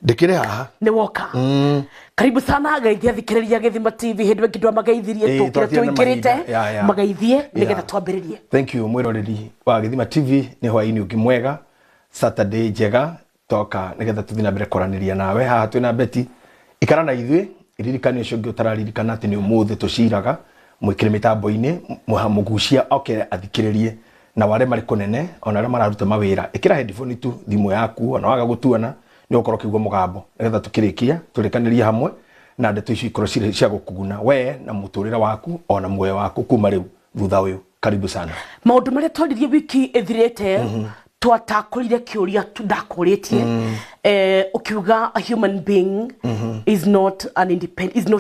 Ndikire haha ni woka karibu sana gaithia thikiriria Githima TV hindu ngindwa magaithirie tukire tuikirite magaithie nigetha twambiririe. Thank you mwiroreri wa Githima TV ni hwaini ungi mwega Saturday njega toka nigetha tuthina mbere koraniria nawe haha twina beti ikara na ithui iririkani ucio ngi utararirikana ati ni umuthi tuciraga mwikire mitambo-ini muhamugucia okere athikiririe na wale mari kunene ona ara mararuta mawira ikira headphone tu thimu yaku ona waga gutuana ni ukoro kigwa mugambo nigetha tukirikia turikanirie hamwe na ndeto ici ikoro cia gukuguna we na muturira waku ona muoyo waku kuma riu thutha uyu karibu sana. Maundu maria twaririe wiki ithirite twatakurire kiuria tudakuritie ukiuga a human being is not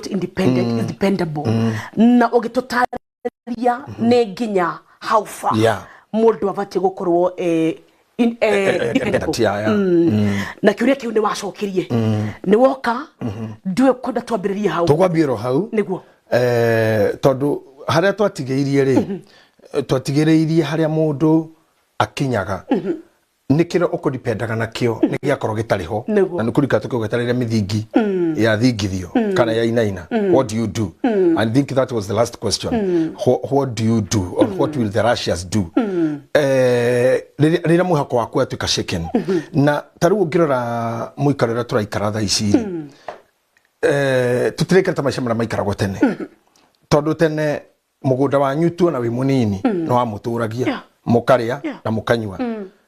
independent is dependable na ugitutaria ne nginya how far mundu abatie gukorwo na kiuria kiu ni wacokirie ni woka ndue kwenda twambiririe hau tugwambiro hau niguo tondu haria twatigeirie ri twatigereirie haria mundu akinyaga nikiro ukudipendaga nakio nigiakorwo gitariho na nukurika tukigetarira mithingi ya thingithio kana ya inaina. What do you do? I think that was the last question. What do you do or what will the Russians do? Rira muhako waku atuika shaken na taru ngirora muikarira turaikara tha ici tutireka ta maisha maraikara tene tondu tene mugunda wanyu tu na wi munini no amuturagia mukaria na mukanywa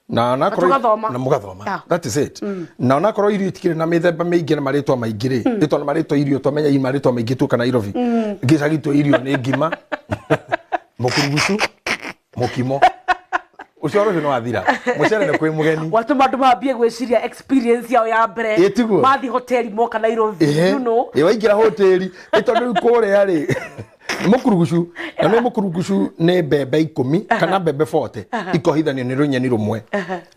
na nakorwo na mugathoma that is it na nakorwo irio itikire na mithemba mingi na maritwa maingire rito na maritwa irio twamenya i maritwa maingi tu kana Nairobi ngicagitwo irio ni ngima mukurugucu mukimo ucoro no athira mucere ne kwi mugeni watu mandu mambie gwiciria experience yao ya mbere mathi hoteli moka Nairobi you know waingira hoteli itondu kore ari mukurugucu na no mukurugucu ne bebe 10 kana bebe 40 ikohithanio ni runyeni rumwe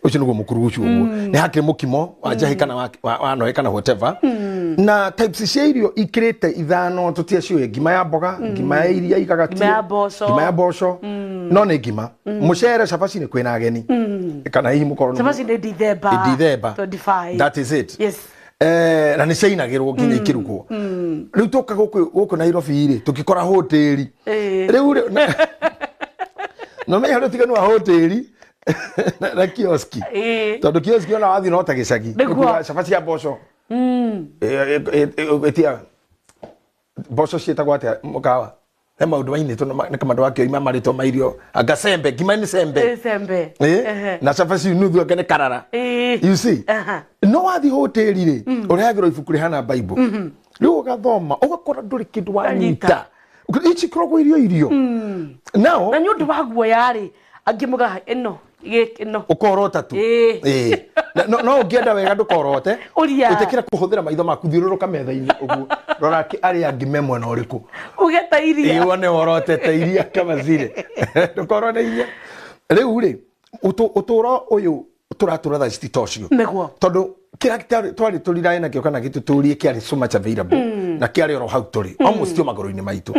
ucio niguo mukurugucu uguo ni hakire mukimo wajahi kana wanoe kana whatever na types cia irio ikirite ithano tutia cio ngima ya mboga ngima ya iria igagatie ngima ya boco no ne ngima mucere cabaci ni kwina ageni kana hihi mukorwo cabaci ni dithemba 25 that is it. Yes. Na ni ciinagirwo nginya ikirugwo riu tuka guku Nairobi ri tukikora hoteli riu no meya tiganu wa hoteli na kioski tondu kioski ona wathi no ta gicagi kuga cabaci ya boco etia boco cietagwo atia mukawa he maundu maini tu na kamandu wakio ima marito mairio anga sembe ngima ni sembe na cabaci nuthu anga ni karara you see no wathi hoteli ri urehagirwo ibuku rihana Bible riu ugathoma ugakora nduri kindu wanyita ichi krogo irio now na nyundu waguo yari angimuga eno ukorota tu no ungienda wega ndukorote utekira kuhuthira maitho maku thiururuka metha-ini uguo rora ari angi memwe na uriku ugeta iria wone orotete iria kama zile ndukorone iria riu ri uturo uyu turatura tha cititocio tondu kira twari turirae na kio kana gituturie kiari so much available na kiari oro hau turi almost magoro-ini maitu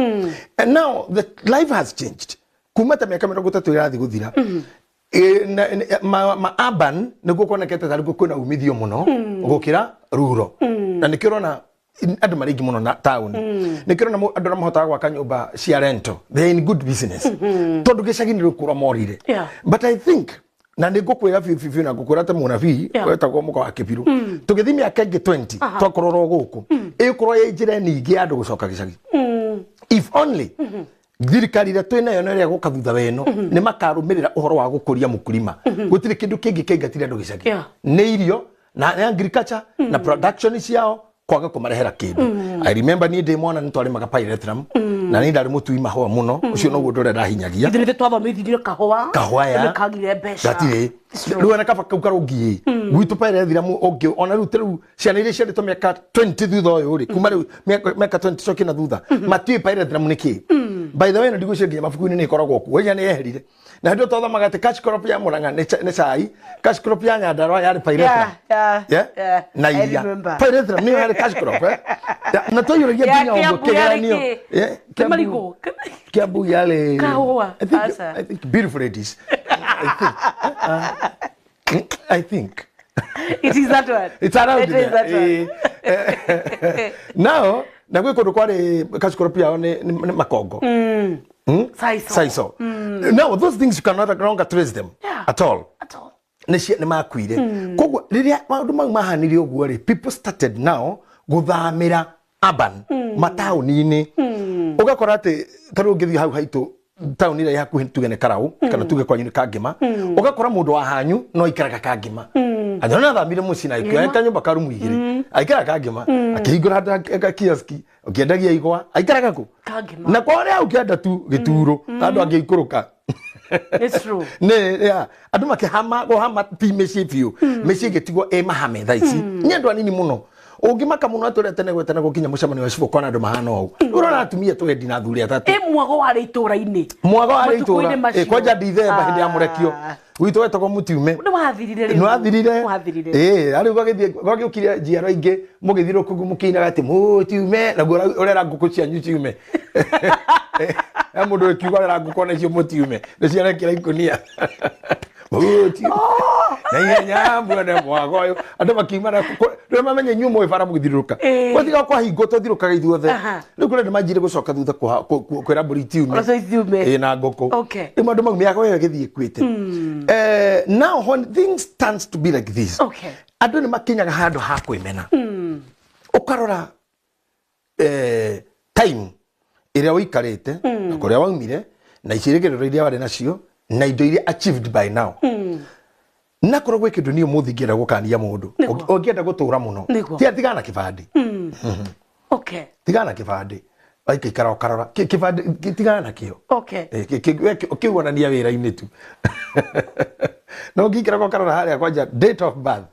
and now the life has changed kuma ta miaka 30 irathi guthira ma urban niguo konekete tari gukuna umithio muno gukira ruro na nikirona andu maringi muno na town nikirona andu mahotaga gwaka nyumba cia rento they in good business tondu gicagi ni rukura morire but I think na nigukwira fifi na gukwira ta munabii wetagwo muko wa kibiru tugithimia kenge 20 twakororo guku ikorwo ye njira ningi andu gucoka gicagi if only thirikari ria twina yo neria gukathutha weno ni makarumirira uhoro wa gukuria mukurima gutire kindu kingi kingatire andu gicagi ni irio na agriculture na production ciao kwaga kumarehera kindu I remember ni ndimona ni twari maga Piretram na ni ndari mutui mahwa muno ucio no gundo ndira hinyagia ndire twathomithirie kahwa ya kagire besha gatire riu na kaba kaukarugie gwitu Piretram onge ona riu teru ciana iria ciarito miaka 20 thutha uyu ri kuma riu miaka 20 coki na thutha matui Piretram niki by the way no ndigũcio nginya mabuku-inĩ nĩ ikoragwo kuo wenya nĩ yeherire na ndio twathomaga ati cash crop ya Murang'a nĩ cai cash crop ya Nyandarua yarĩ Piretram na iria Piretram nĩ yarĩ cash crop na tũiyũragia nginya ũguo kĩgeranio Kiambu yale I think beautiful ladies I think It is that one. It's around It is that one. Now, na gwe kodo kware kachukoro pia ne makongo. Saiso. Now, those things you cannot no longer trace them at all. At all. Ne makuire. Kogo riria maundu mau mahanire oguo ri, people started now guthamira urban matauni-ini. Ugakora ati taru ngithi hau haitu tauni ira yakuhi tugene Karau kana tuge kwa nyini Kangima. Ugakora mundu wa hanyu no ikaraga Kangima. Anyona thamire mucina ikio kanyumba karumu igiri. Aikara Kangima akihingura hata kioski ukiendagia igwa aikaraga ku Kangima. Na kwa ria ukienda tu gituro andu angiikuruka. It's true. Ne ya andu makihama go hama ti meci biu meci gitigwo mahame thaici nyendu anini muno ungimaka muno atore tene gwetana gukinya mucemani wa cibo kona andu mahana ou urona atumia twendi na thuri atatu mwago wa itura-ini mwago wa itura kwanja Dithemba hindi ya murekio witu wetagwo Mutiume ni wathirire ari gwagiukire njiaro ingi mugithiro kugu mukinaga ati Mutiume na urera nguku cia Mutiume mundu ekiuga urera nguku na cio Mutiume ni ciarekira ikunia Mutiume na nyambu na mwago uyu andu makimana ndo mamenye nyumo ifara mugithiruka wathiga kwa hingo tuthirukaga ithuothe riu kure ndimajire gucoka thutha kwira mburi Tiume na ngoko mandu mau miago yo githie kwite now when things stands to be like this andu ni makinyaga handu ha kwimena ukarora time iria wikarite na kuria waumire na icirigiriro iria wari nacio na indo iria achieved by now na koro gwe kindu ni umuthi ngienda gukania mundu ungienda gutura muno ti atigana kibandi tigana kibandi aika ikara ukarora kibandi tigana kio ukiwonania wira-ini tu no ngikira gukarora haria kwanja date of birth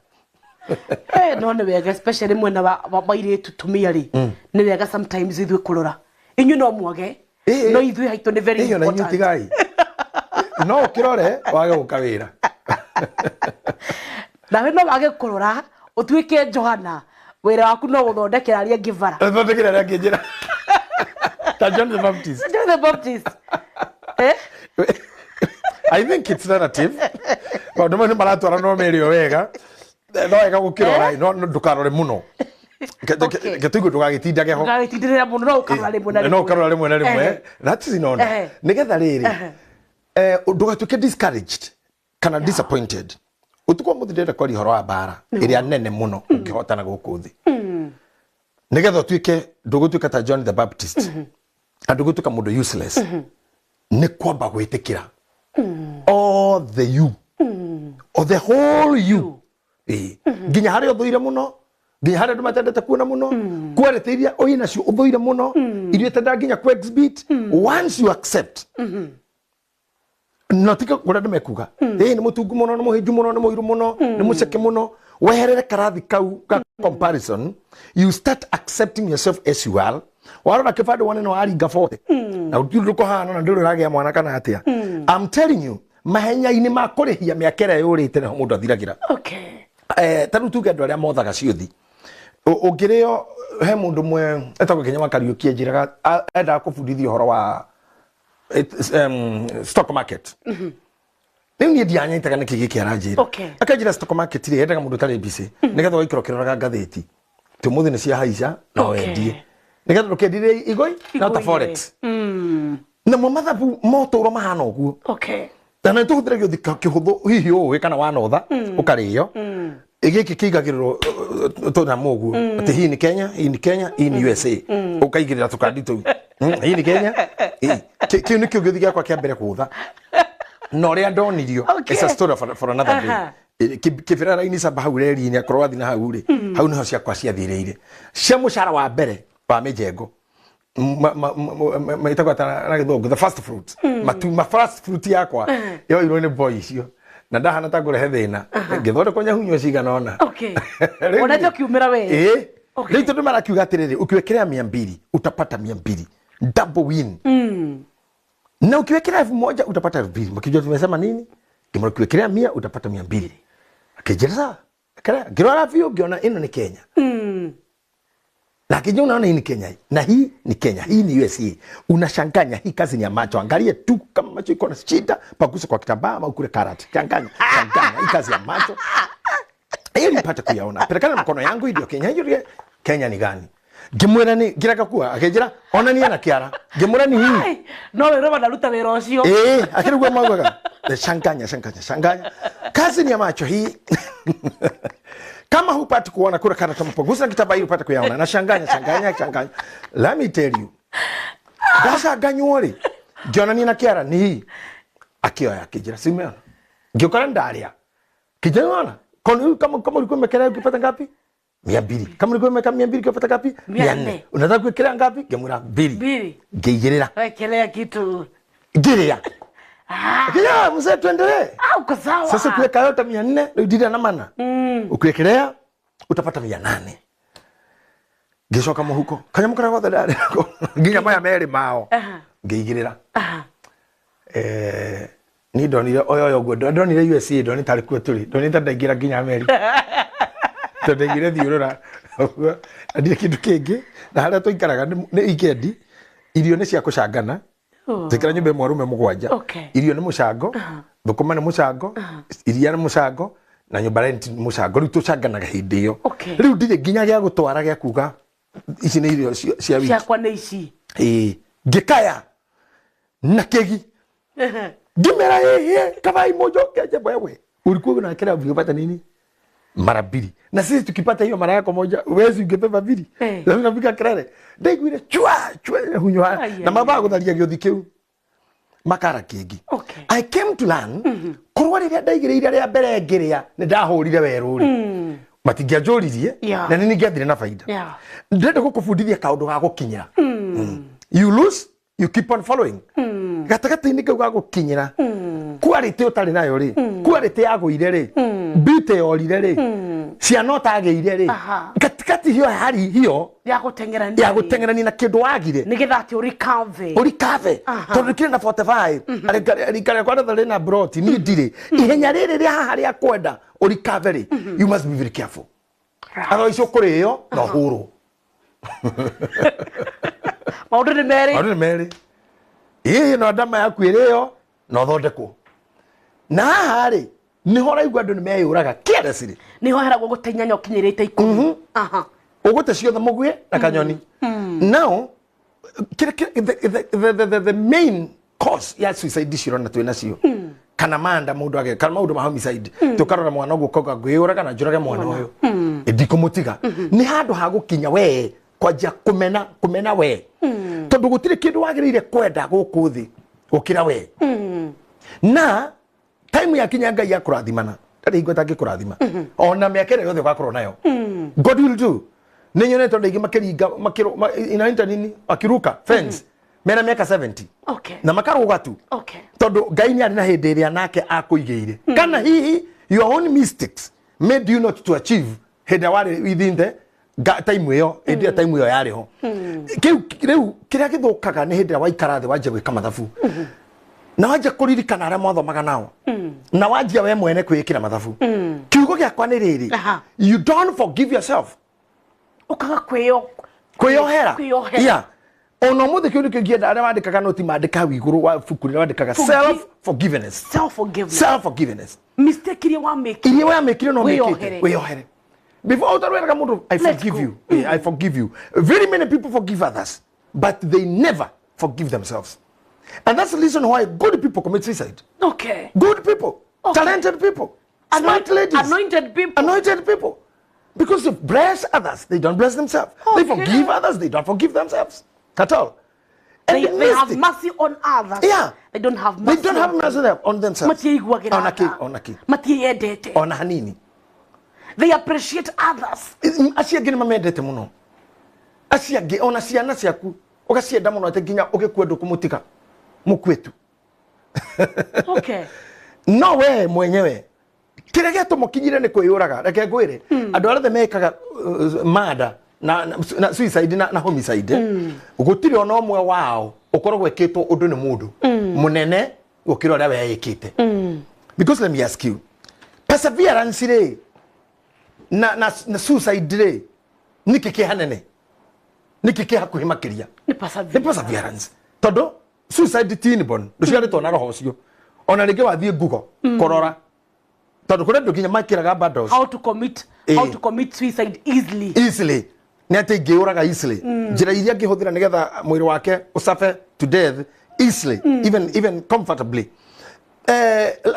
no ni wega especially mwena wa bairitu tumia ri ni wega sometimes ithui kurora inyu no mwage no ithui haitu ni very important na tigai no kirore wage gukawira na we no wage kurora utuike Johana wira waku no guthondekera aria ngivara thondekera aria nginjira ta John the Baptist I think it's narrative maundu mau ni maratwara no merio wega no wega gukirora no ndukarore muno getigo ndugagitindage ho ndugagitindire muno no ukarora rimwe na rimwe that is not nigetha riri ndugatuke discouraged kana disappointed utuko muthirira kwa rihoro wa bara iria nene muno ukihotana guku thi nigetha tuike ndugutuka ta John the Baptist ndugutuka mundu useless ni kwamba gwitikira all the you or the whole you ginya hari uthuire muno ginya hari ndumatendete kuona muno kwaretiria oina cio uthuire muno irio tenda ginya ku exhibit once you accept notika kurada mekuga ni mutungu muno ni muhiju muno ni muiru muno ni muceke muno weherere karathi kau ka comparison you start accepting yourself as you are warona kibandi wone no aringa 40 na uturuko hana na nduru ragia mwana kana atia I'm telling you mahenya-ini makurihia miakere yurite na mundu athiragira tanu tuge andu aria mothaga ciuthi ungirio he mundu mwe etagwo Kenya Kariuki njiraga enda kubundithia horo wa stock market ni ndianyitaga niki gikiaranjira akanjira stock market ri endaga mundu tari busy nigetha waikiro kiroraga ngatheti ti muthi ni cia haica no wendie nigetha ndukendire igoi na ta forex na mathabu motoro mahana uguo na tuhuthiraga thika kihuthu hihi uwi kana wanotha ukariyo igiki kiigagiriro tuna mugu ati hii ni Kenya hii ni USA ukaigirira tukandi tu hii ni Kenya kiu nikio githia kwa kiambere kutha no ria ndonirio it's a story for another day kibirara ini sabahu reri ni akrowathi na hau ri hau niho cia kwa cia thireire cia mucara wa mbere wa mijengo maitagwa na githongo the first fruit ma first fruit yakwa yo iro ni boy icio na ndahana ta ngurehe thina ngithore konya hunyo cigana ona unajua kiumira we rĩu tondũ marakiuga atĩrĩrĩ ukiwekelea 200 utapata 200 double win na ukiwekelea 1000 utapata 2000 mkijua tumesema nini ukiwekelea 100 utapata 200 akijeza kaya girora view ngiona ino ni Kenya lakini unaona hii ni Kenya na hii ni Kenya hii ni USA unashanganya hii kazi ni ya macho angalie tu kama macho iko na shida pakuse kwa kitambaa au kule karate changanya hii kazi ya macho ili mpate kuyaona. Pelekana mkono yangu ndio Kenya hiyo. Kenya ni gani? Ngimwira ni giraka kuwa akejira ona ni ana kiara. Ngimwira ni hii. No we roba naruta wera ucio. Akirugwa magwaga. Shanganya. Kazi ni ya macho hii. Kama hupati kuona kura kana tumpagusa kitaba hii upate kuyaona. Na shanganya. Let me tell you. Dasha ganyori. Giona ni na kiara ni hii. Akioya akijira simeona. Giokana ndaria. Kijana kama ulikuwa umekelea ukipata ngapi? 200. Kama ulikuwa umeka 200 ukipata ngapi? 400. Unataka kuwekelea ngapi? Gemura 2. Gejelea. Wekelea kitu. Gejelea. Kija mzee tuendelee. Uko sawa. Sasa kuweka yote 400 ndio dida na maana. Ukiwekelea utapata 800. Gesho kama huko. Kanya mkara kwa dada. Ginya maya meri mao. Gejelea. Ni donire oyo godo donire USA doni tari ku turi doni tadagira ginya America tadagira thiurura adire kindu kingi na haria tuikaraga ni ikendi irio ni cia kucangana tikira nyumba mwarume mugwanja irio ni mucango thukuma ni mucango iria ni mucango na nyumba rent ni mucango riu tucanganaga hindi iyo riu ndire ginya gya gutwara gya kuga ici ni irio cia wiki ciakwa ni ici ngikaya na kegi Gimera kavai mojo keje wewe. Ulikuwa unakera ukipata nini? Mara 2. Na sisi tukipata hiyo mara yako moja, uwezi ungepepa 2. Lazima unafika kelele. Ndegwire chwa hunywa na mababa kutharia giothi kiu. Makara kigi. I came to learn kurwa riria ndaigire iria ria mbere ngiria ni ndahurire weruri. Matingiajuririe na nini ngiathire na faida. Ndenda gukubundithia kaundu ga gukinyira. You lose, you keep on following. Gatagati-inĩ kau ga gũkinyĩra quality ũtarĩ nayo rĩ quality yagũire rĩ beauty yorire rĩ ciana ũtagĩire rĩ katikati hiyo hari hiyo ya gũteng'erania na kĩndũ wagire nĩgetha atĩ ũrikave tondũ kĩrĩ na 45 rikare kwa thatharĩ na broti niĩ ndirĩ ihenya rĩrĩ rĩa haha rĩa kwenda ũrikave rĩ you must be very careful otherwise ũkũrĩo na ũhũrwo maũndũ nĩ merĩ no ndama yaku ĩrĩo no thondekwo na harĩ niho raigua andũ nĩmeyũraga carelessly niho heragwo gũtenyanya ũkinyĩrĩte 10 ũgũte ciothe mũguĩ na kanyoni now the main cause ya suicide cirona twĩ nacio kana manda mũndũ age kana maũndũ ma homicide tukarora mwana ũguo koga ngwĩyũraga na njũrage mwana ũyũ ndikũmũtiga nĩ handũ ha gũkinya we kwanja kumena we tondu gutire kindu wagirire kwenda guku thi gukira we na time ya kinya Ngai akurathimana ndari igwe tangikurathima ona miaka yothe ugakorwo nayo God will do ninyone tondu igi makiringa ina nini akiruka fence mena miaka 70 na makaruga tu tondu Ngai ni ari na hindi iria nake akuigeire kana hihi your own mistakes made you not to achieve heda wari within the time yo ndio time yo yari ho riu kiria githukaga ni hindi waikara thi wanje gwika mathabu na wanje kuririkana aria mwathomaga nao na wanje we mwene kwikira mathabu kiugo giakwa ni riri you don't forgive yourself ukaga kwiohera yeah ono muthe kiundu kingienda aria wandikaga noti mandika wiguru wa bukuri wandikaga self forgiveness mistake iria wa make no wiohere before utaweka mundu I forgive you very many people forgive others but they never forgive themselves and that's the reason why good people commit suicide good people talented people smart ladies anointed people because they bless others they don't bless themselves they forgive others they don't forgive themselves at all and they have mercy on others they don't have mercy on themselves ona hanini they appreciate others asiage ni mamendete muno asiage ona ciana ciaku ugacienda muno ate ginya ugikwendu kumutika mukwetu no we mwenyewe kire geto mukinyire ni kwiyuraga reke ngwire andu arathe mekaga mada na suicide na homicide gutire ona omwe wao ukoragwo ekitwo undu ni mundu munene gukira uria we yikite because let me ask you perseverance re na suicide re nikike hanene nikike hakuhi makiria ni perseverance todo suicide teen bon nduciaritwo na roho cio ona ringi wathie ngugo korora tondu kure ndukinya makiraga bundles how to commit suicide easily ni ati ngiuraga easily njira iria ngihuthira nigetha mwiri wake usafe to death easily even comfortably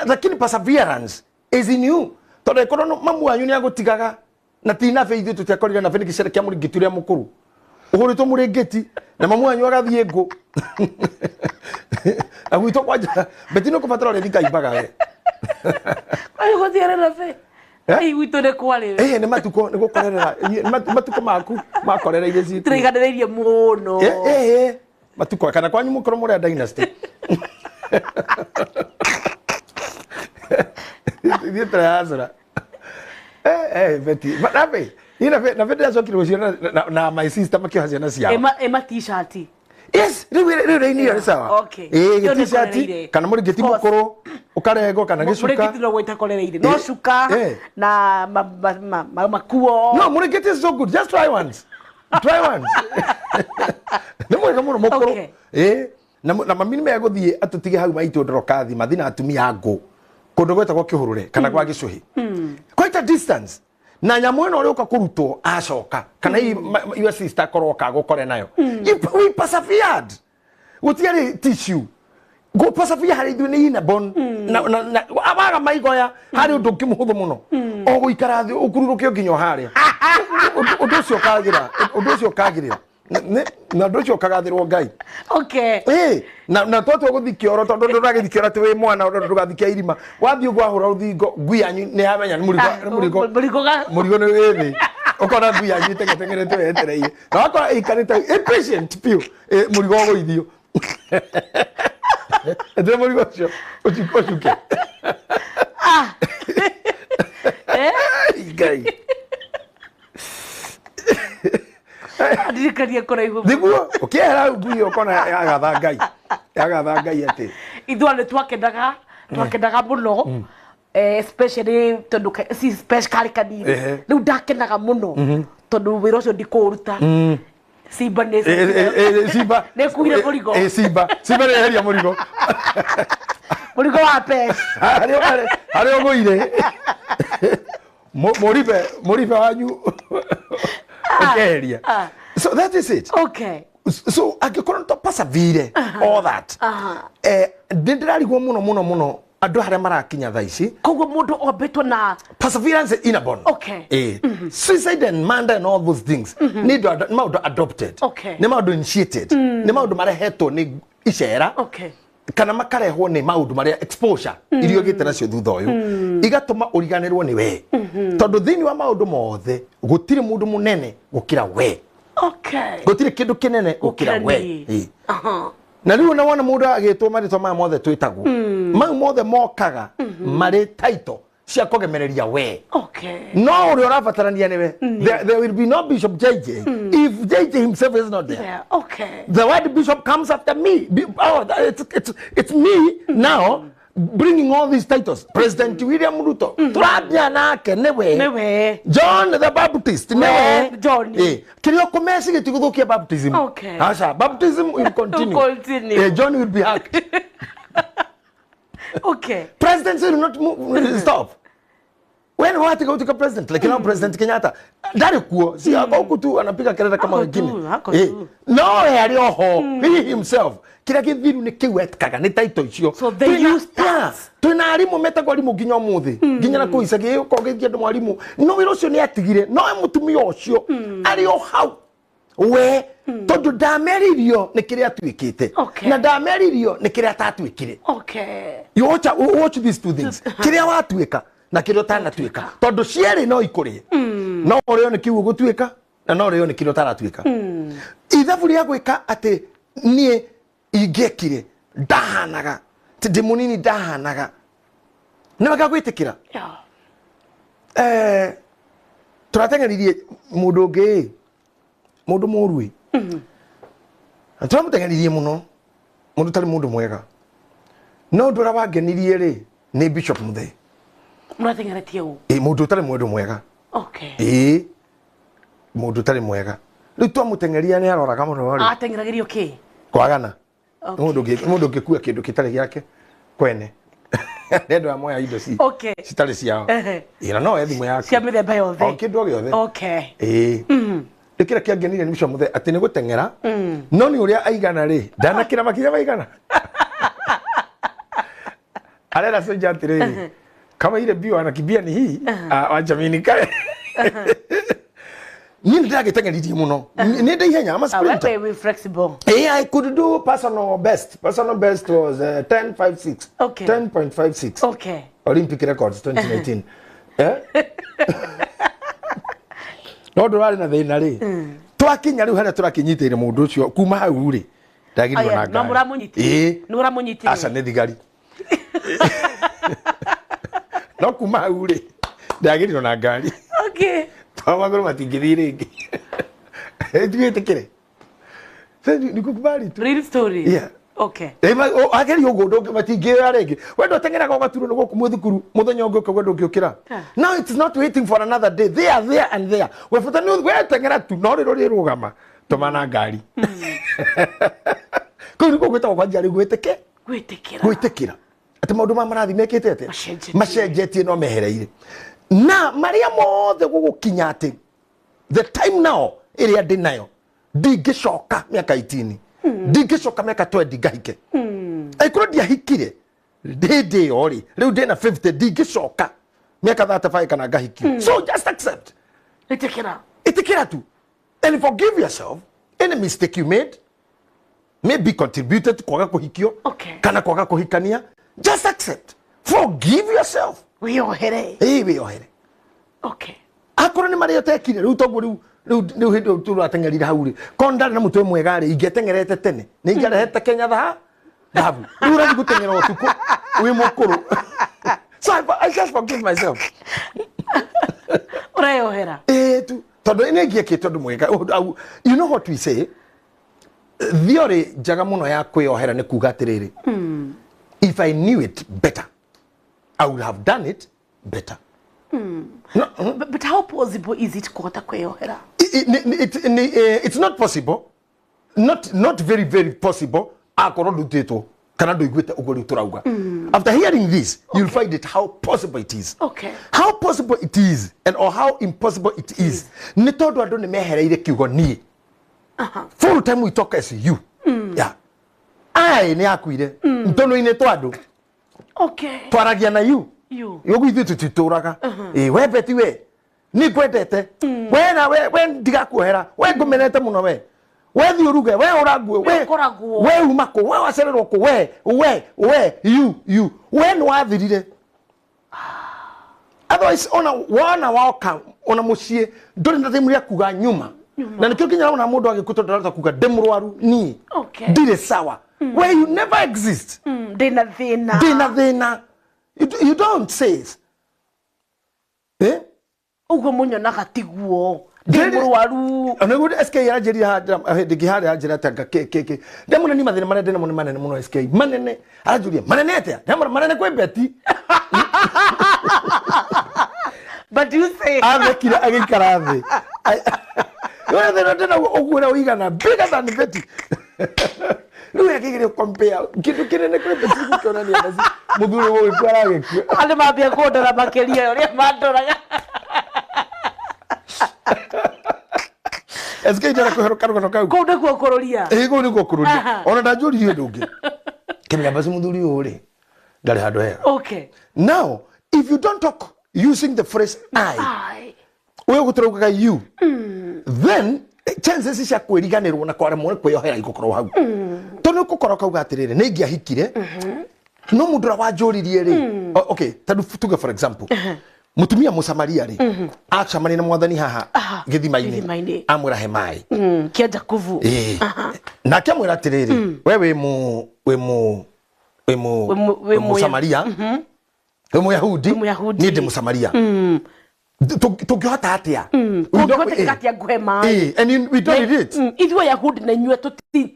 lakini perseverance is in you tondu ikorwo mamu wanyu ni agutigaga na tina feithu tutiakorire na feniki cere kia muringiti uria mukuru uhuritwo muringiti na mamu wanyu agathie ngo agwito kwanja betino kubatara uri ndikaimbaga we ayo gothiere na fe ai wito ne kwale ne matuko ne gukorera matuko maku makorera ire citu turiganireirie muno matuko kana kwanyu mukoro muri dynasty Dietra yazra beti nabe na vete aso kile na my sister makihasia na sia ema t-shirt yes re ni sawa okay t-shirt kana muri geti mukoro ukarego kana gicuka muri geti no gwita korereire no shuka na makuo no muri geti is so good just try once nemo kama mukoro na mami me yaguthie atutige hau maitu ndorokathi mathina atumia ngo kundu gwetagwo kihurure kana kwa gicuhi quite a distance na nyamu ino uri uka kurutwo acoka kana your sister koroka gukore nayo we persevered gutiari tissue go persevere hari nduni ina bon na abaga maigoya hari undu kimuhuthu muno o guikara thi ukururuke nginyo haria undu ucio kagirira na ndocho kagathirwo ngai okay na twatwo guthikioro tondu nduragithikiora ti wi mwana ndo ndugathikia irima wathio gwahura ruthingo ngui yanyu ni yamenya murigo ni withi ukona ngui yanyu tengetengerete wetereire na wakora ikarite impatient piu murigo guithio ete murigo cio uchuke ngai adirikaria kuraihu niguo ukiera ngui ukona agatha ngai ati ithwane twakendaga muno especially tondu si special kanini riu ndakenaga muno tondu wira ucio ndikuruta simba ne simba ne kuire murigo simba reheria murigo wa pes hari oguire moribe wanyu okay so that is it okay so agikora to persevere all that ndirarigwo muno andu haria marakinya thaici koguo mundu obetwo na perseverance in a bond okay suicide and murder and all those things need to adopted ne maundu initiated ne maundu marehetwo ni icera kana makarehwo ni maundu maria exposure irio gite nacio thutha uyu igatuma uriganirwo ni we tondu thini wa maundu mothe gutire mundu munene gukira we gutire kindu kinene gukira we na riu na wona mundu agitwo maritwa maya mothe twitagwo mau mothe mokaga mari title cia kugemereria we no uri urabatarania ni we there will be no Bishop JJ if JJ himself is not there the word bishop comes after me it's me now bringing all these titles President William Ruto turabia nake newe John the Baptist newe John kirio komesi gitiguthukia baptism asha baptism will continue John will be hacked President will not stop when what go to president like now President Kenyatta ndari kuo si ako tu anapiga kelele kama wengine no yari oho he himself kira kithiru ni kiwetkaga ni title icio so they use that twina arimu metagwo arimu nginya umuthi nginya na kuicagi ukogethia ndu mwarimu no wira ucio ni atigire no mutumia ucio ari o hau we tondu ndameririo ni kiria twikite na ndameririo ni kiria tatwikire you watch these two things kiria watwika na kirio tanatwika tondu cieri no ikurie no urio ni kiugo gutwika na no urio ni kirio taratwika ithabu ria gwika ati nie ingekire ndahanaga ndi munini ndahanaga ni wega gwitikira turatengeririe mundu ungi mundu murui turamutengeririe muno mundu tari mundu mwega no ndura wangenirie ri ni Bishop Muthee muratengeretie u mundu tari mundu mwega mundu tari mwega riu twamutengeria ni aroraga muno ri atengeragirio ki kwagana mundu ngikua kindu kitari giake kwene Nendo amoya indo si. Okay. Sitale ciao. Ina no ethi moya. Cia mithemba yothe. Okay ndo giothe. Okay. Ikira kiangenire ni msho muthe ati ni gutengera. No ni uria aigana ri. Ndanakira makinya maigana. Alela soja atire. Kama ile bio anakimbia ni hii, wacha mimi nikae. Ni ndagitengeririe muno. Ni ndihenya ama sprinter. We flexible. I could do personal best. Personal best was 10.56. Okay. 10.56. Okay. Olympic records 2019. No ndurari na thina ri. Twakinya riu hana turakinyitire mundu ucio kuma hau ri. Ndagirwo na ngari. No muramunyitire. No muramunyitire. Asa ne thigari. No kuma hau ri. Ndagirwo na ngari. Okay. Magoro matingithire ingi. Tugetekere. Ni kukubali tu. Real story. Yeah. Okay. Ageri ugundo matingire regi. Wendo tengera kwa gaturu nugo kumuthukuru muthenya ungi ukagwa ndungikira. Now it's not waiting for another day. They are there and there. We fata ni we tengera tu no riro rugama. Tomana ngari. Kuri ko gwita kwa njari gwiteke. Gwitekira. Ati maundu ma marathi mekete ate. Macenjetie no mehereire. Na Maria mothe gugukinya ati the time now iria ndi nayo ndingicoka miaka 18 ndingicoka miaka 20 ngahike aikuru ndiahikire ndi ori riu ndi na 50 ndingicoka miaka 35 kana ngahiki so just accept itikira tu and forgive yourself any mistake you made maybe contributed kwaga kuhikio kana kwaga kuhikania just accept forgive yourself. Wiyohere. Wiyohere. Okay. Akoro ni maria tekire riu togu riu hindo turatengerira hauri. Konda na mutwe mwega ri ingetengerete tene. Ni ingerete Kenya dhahabu. Riu ra gutengera otuko wi mukuru. So I just forgive myself. Urayohera. Tu tondu ine ngieke tondu mwega. You know what we say? Thiori jaga muno ya kwiyohera ni kuga atiriri. If I knew it better, I would have done it better. No, but how possible is it kota kweyohera? It's not possible. Not very, very possible. Akoro duteto. Kanado igwete ugori turauga. After hearing this, you'll find it how possible it is. Okay. How possible it is or how impossible it is. Nitodo ado ne mehereire kiugo ni. Full time we talk as you. Yeah. Ai ni akuire. Ntono ine twado. Okay. Twaragia na you. Yogu ithu tuturaga. We beti we. Ni kwendete. We na we ndiga kuhera. We ngumenete muno we. We thiuruge, we oraguo, we umako, we wacererwo ku we you. We ni wathirire. Otherwise wana waka ona mucie ndori na thimu ya kuga nyuma. Na nikyo kinya ona mundu agikuto ndarata kuga ndemurwaru ni. Okay. Ndire sawa. Where you never exist. Dina thina. You don't say. Ugo munyo nagatiguo. Ndemurwaru. Ona gude SK yajeri ha digihari ajira tanga keke. Ndemuna ni mathina mane ndena manene muno SK. Manene ajuria. Manene atia. Ndemuna manene kwe beti. But you say Amekira agikara thi. Yona ndena ogura uigana bigger than beti. Lu yakigire compare kitu kinene kwe beti kukona ni abazi. Muthuri wo kwara gekio. Ale mabia kodora makeria yore madoraga. SK jara kuheruka rugono kau. Kode kwa kororia. Ego ni kwa kororia. Ona ndajuri hiyo ndugi. Kemya basi muthuri ore. Ndale hado hera. Okay. Now, if you don't talk using the phrase I. Wewe guturuka you. Then chances cia kwiriganirwo na kwara mwe kweyohera igukoro hau. Tono gukoro kau gatirire ni ngiahikire. No mudura wajuririe ri. Okay, tadu tuge for example. Mutumia musamaria ri acamani na mwathani haha githima-ini amwira he mai kiaja kuvu na kiamwira atiriri we musamaria we muyahudi ni ndi musamaria tungihota atia tungihota nguhe mai and we don't need it ithuĩ Ayahudi na inyuĩ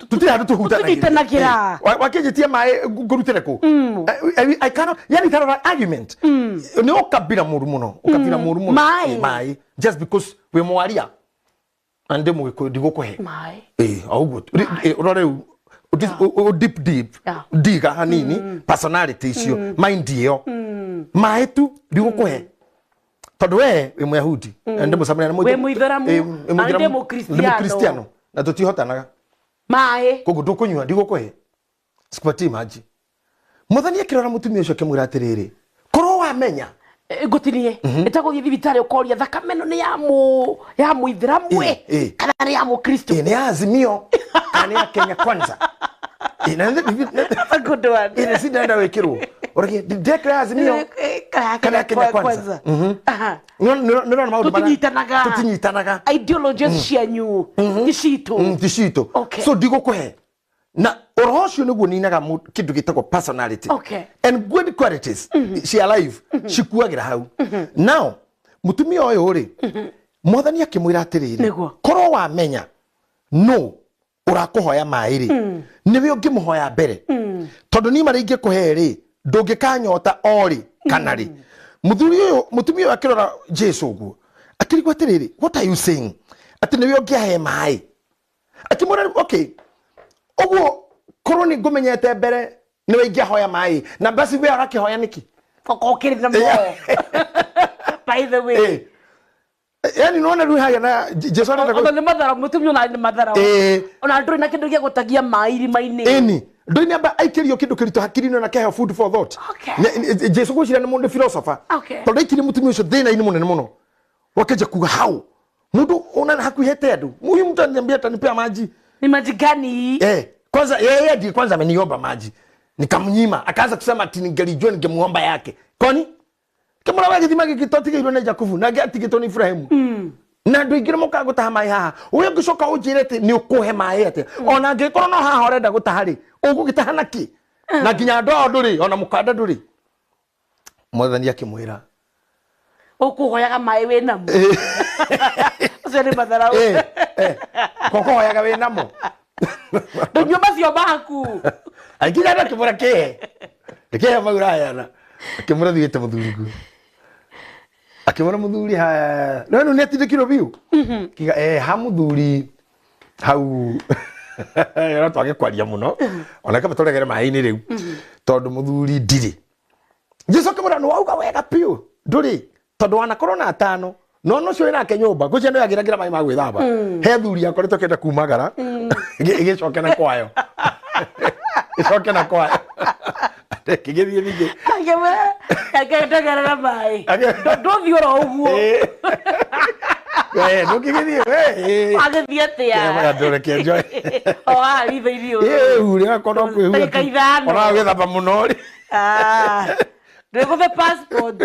tutihutanagira wakijitie mai ngurutire ku I cannot yani tarora argument ni ukabira murumo mai just because we mwaria ande mu digukuhe mai augo urore deep diga hanini personality icio mind yo mai tu ndigukuhe tondu we wi Muyahudi ende musamania na we Muithiramu ande Mukristiano na tutihotanaga mai koguo ndukunyua ndigukuhe sikupatie maji muthani akirora mutumia ucio akimwira atiriri korwo wamenya ngutinie etago thibitari ukoria thakame no ni ya Muithiramu kana ni ya Mukristo ni ya Azimio kana ya Kenya Kwanza ina sida wekirwo orage declare Azimio kana ya Kenya Kwanza no maudu tutinyitanaga ideologies cianyu tishito so ndigukuhe na orocio niguo ninaga kindu gitagwo personality and good qualities she alive she kuagira hau now mutumia oyo ri mothani akimwira atiriri korwo wamenya no urakuhoya mairi niwe ungimuhoya mbere tondu ni mari ingikuhe ri ndungikanyota ori kanari mutumia oyo akirora Jesu guo akirigwa atiriri what are you saying ati niwe ungiahe mai akimwira okay oguo korwo ni ngumenyete mbere niwe ingĩhoya mai na basi we agakihoya niki okokirira mo by the way yani nona rui haya na Jesu ona ni mathara mutumio na ni mathara ona nduri na kindu gya gutagia mai maini eni nduri ni amba aikirio kindu kirito hakirino na keha food for thought Jesu gucira ni mundu philosopher tondu aikiri mutumio ucio thina ini munene muno wakeja kuga how mundu ona hakuhete andu muhimu mtu ananiambia atanipea maji ni maji gani kwanza yeye ndiye kwanza ameniomba maji nikamnyima akaanza kusema ati ningelijua ningemuomba yake kwani kama wewe githima gikitoti giro na Jakubu na gati gitoni Ibrahimu na ndu ingire muka gutaha mai haha uyo ngicoka unjire ati ni ukuhe mai ati ona ngikoro no haha orenda gutahari ugugitaha naki na nginya ndo nduri ona mukanda nduri mwathani akimwira ukuhoyaga mai we namo ucio ni mathara kokohoyaga we namo ndunyo macio baku aikira na kimura ke maura yana akimura thiete muthungu akimura muthuri ha no ni atindikiro biu kiga ha muthuri hau era twage kwaria muno ona kama toregere mai-ini riu tondu muthuri ndiri Jesu akimura no auga wega piu nduri tondu wana korona atano no cio ina kenyumba gucia no yagiragira mai ma gwithamba he thuri akoretwo kenda kumagara igicoke na kwayo icoke na kwayo kigithie ningi akendagara mai ndothiora uguo ndukigithie agithie atia ndureke enjoy ari theirio uri akono kwihuga ona gwithamba muno ri ndego the passport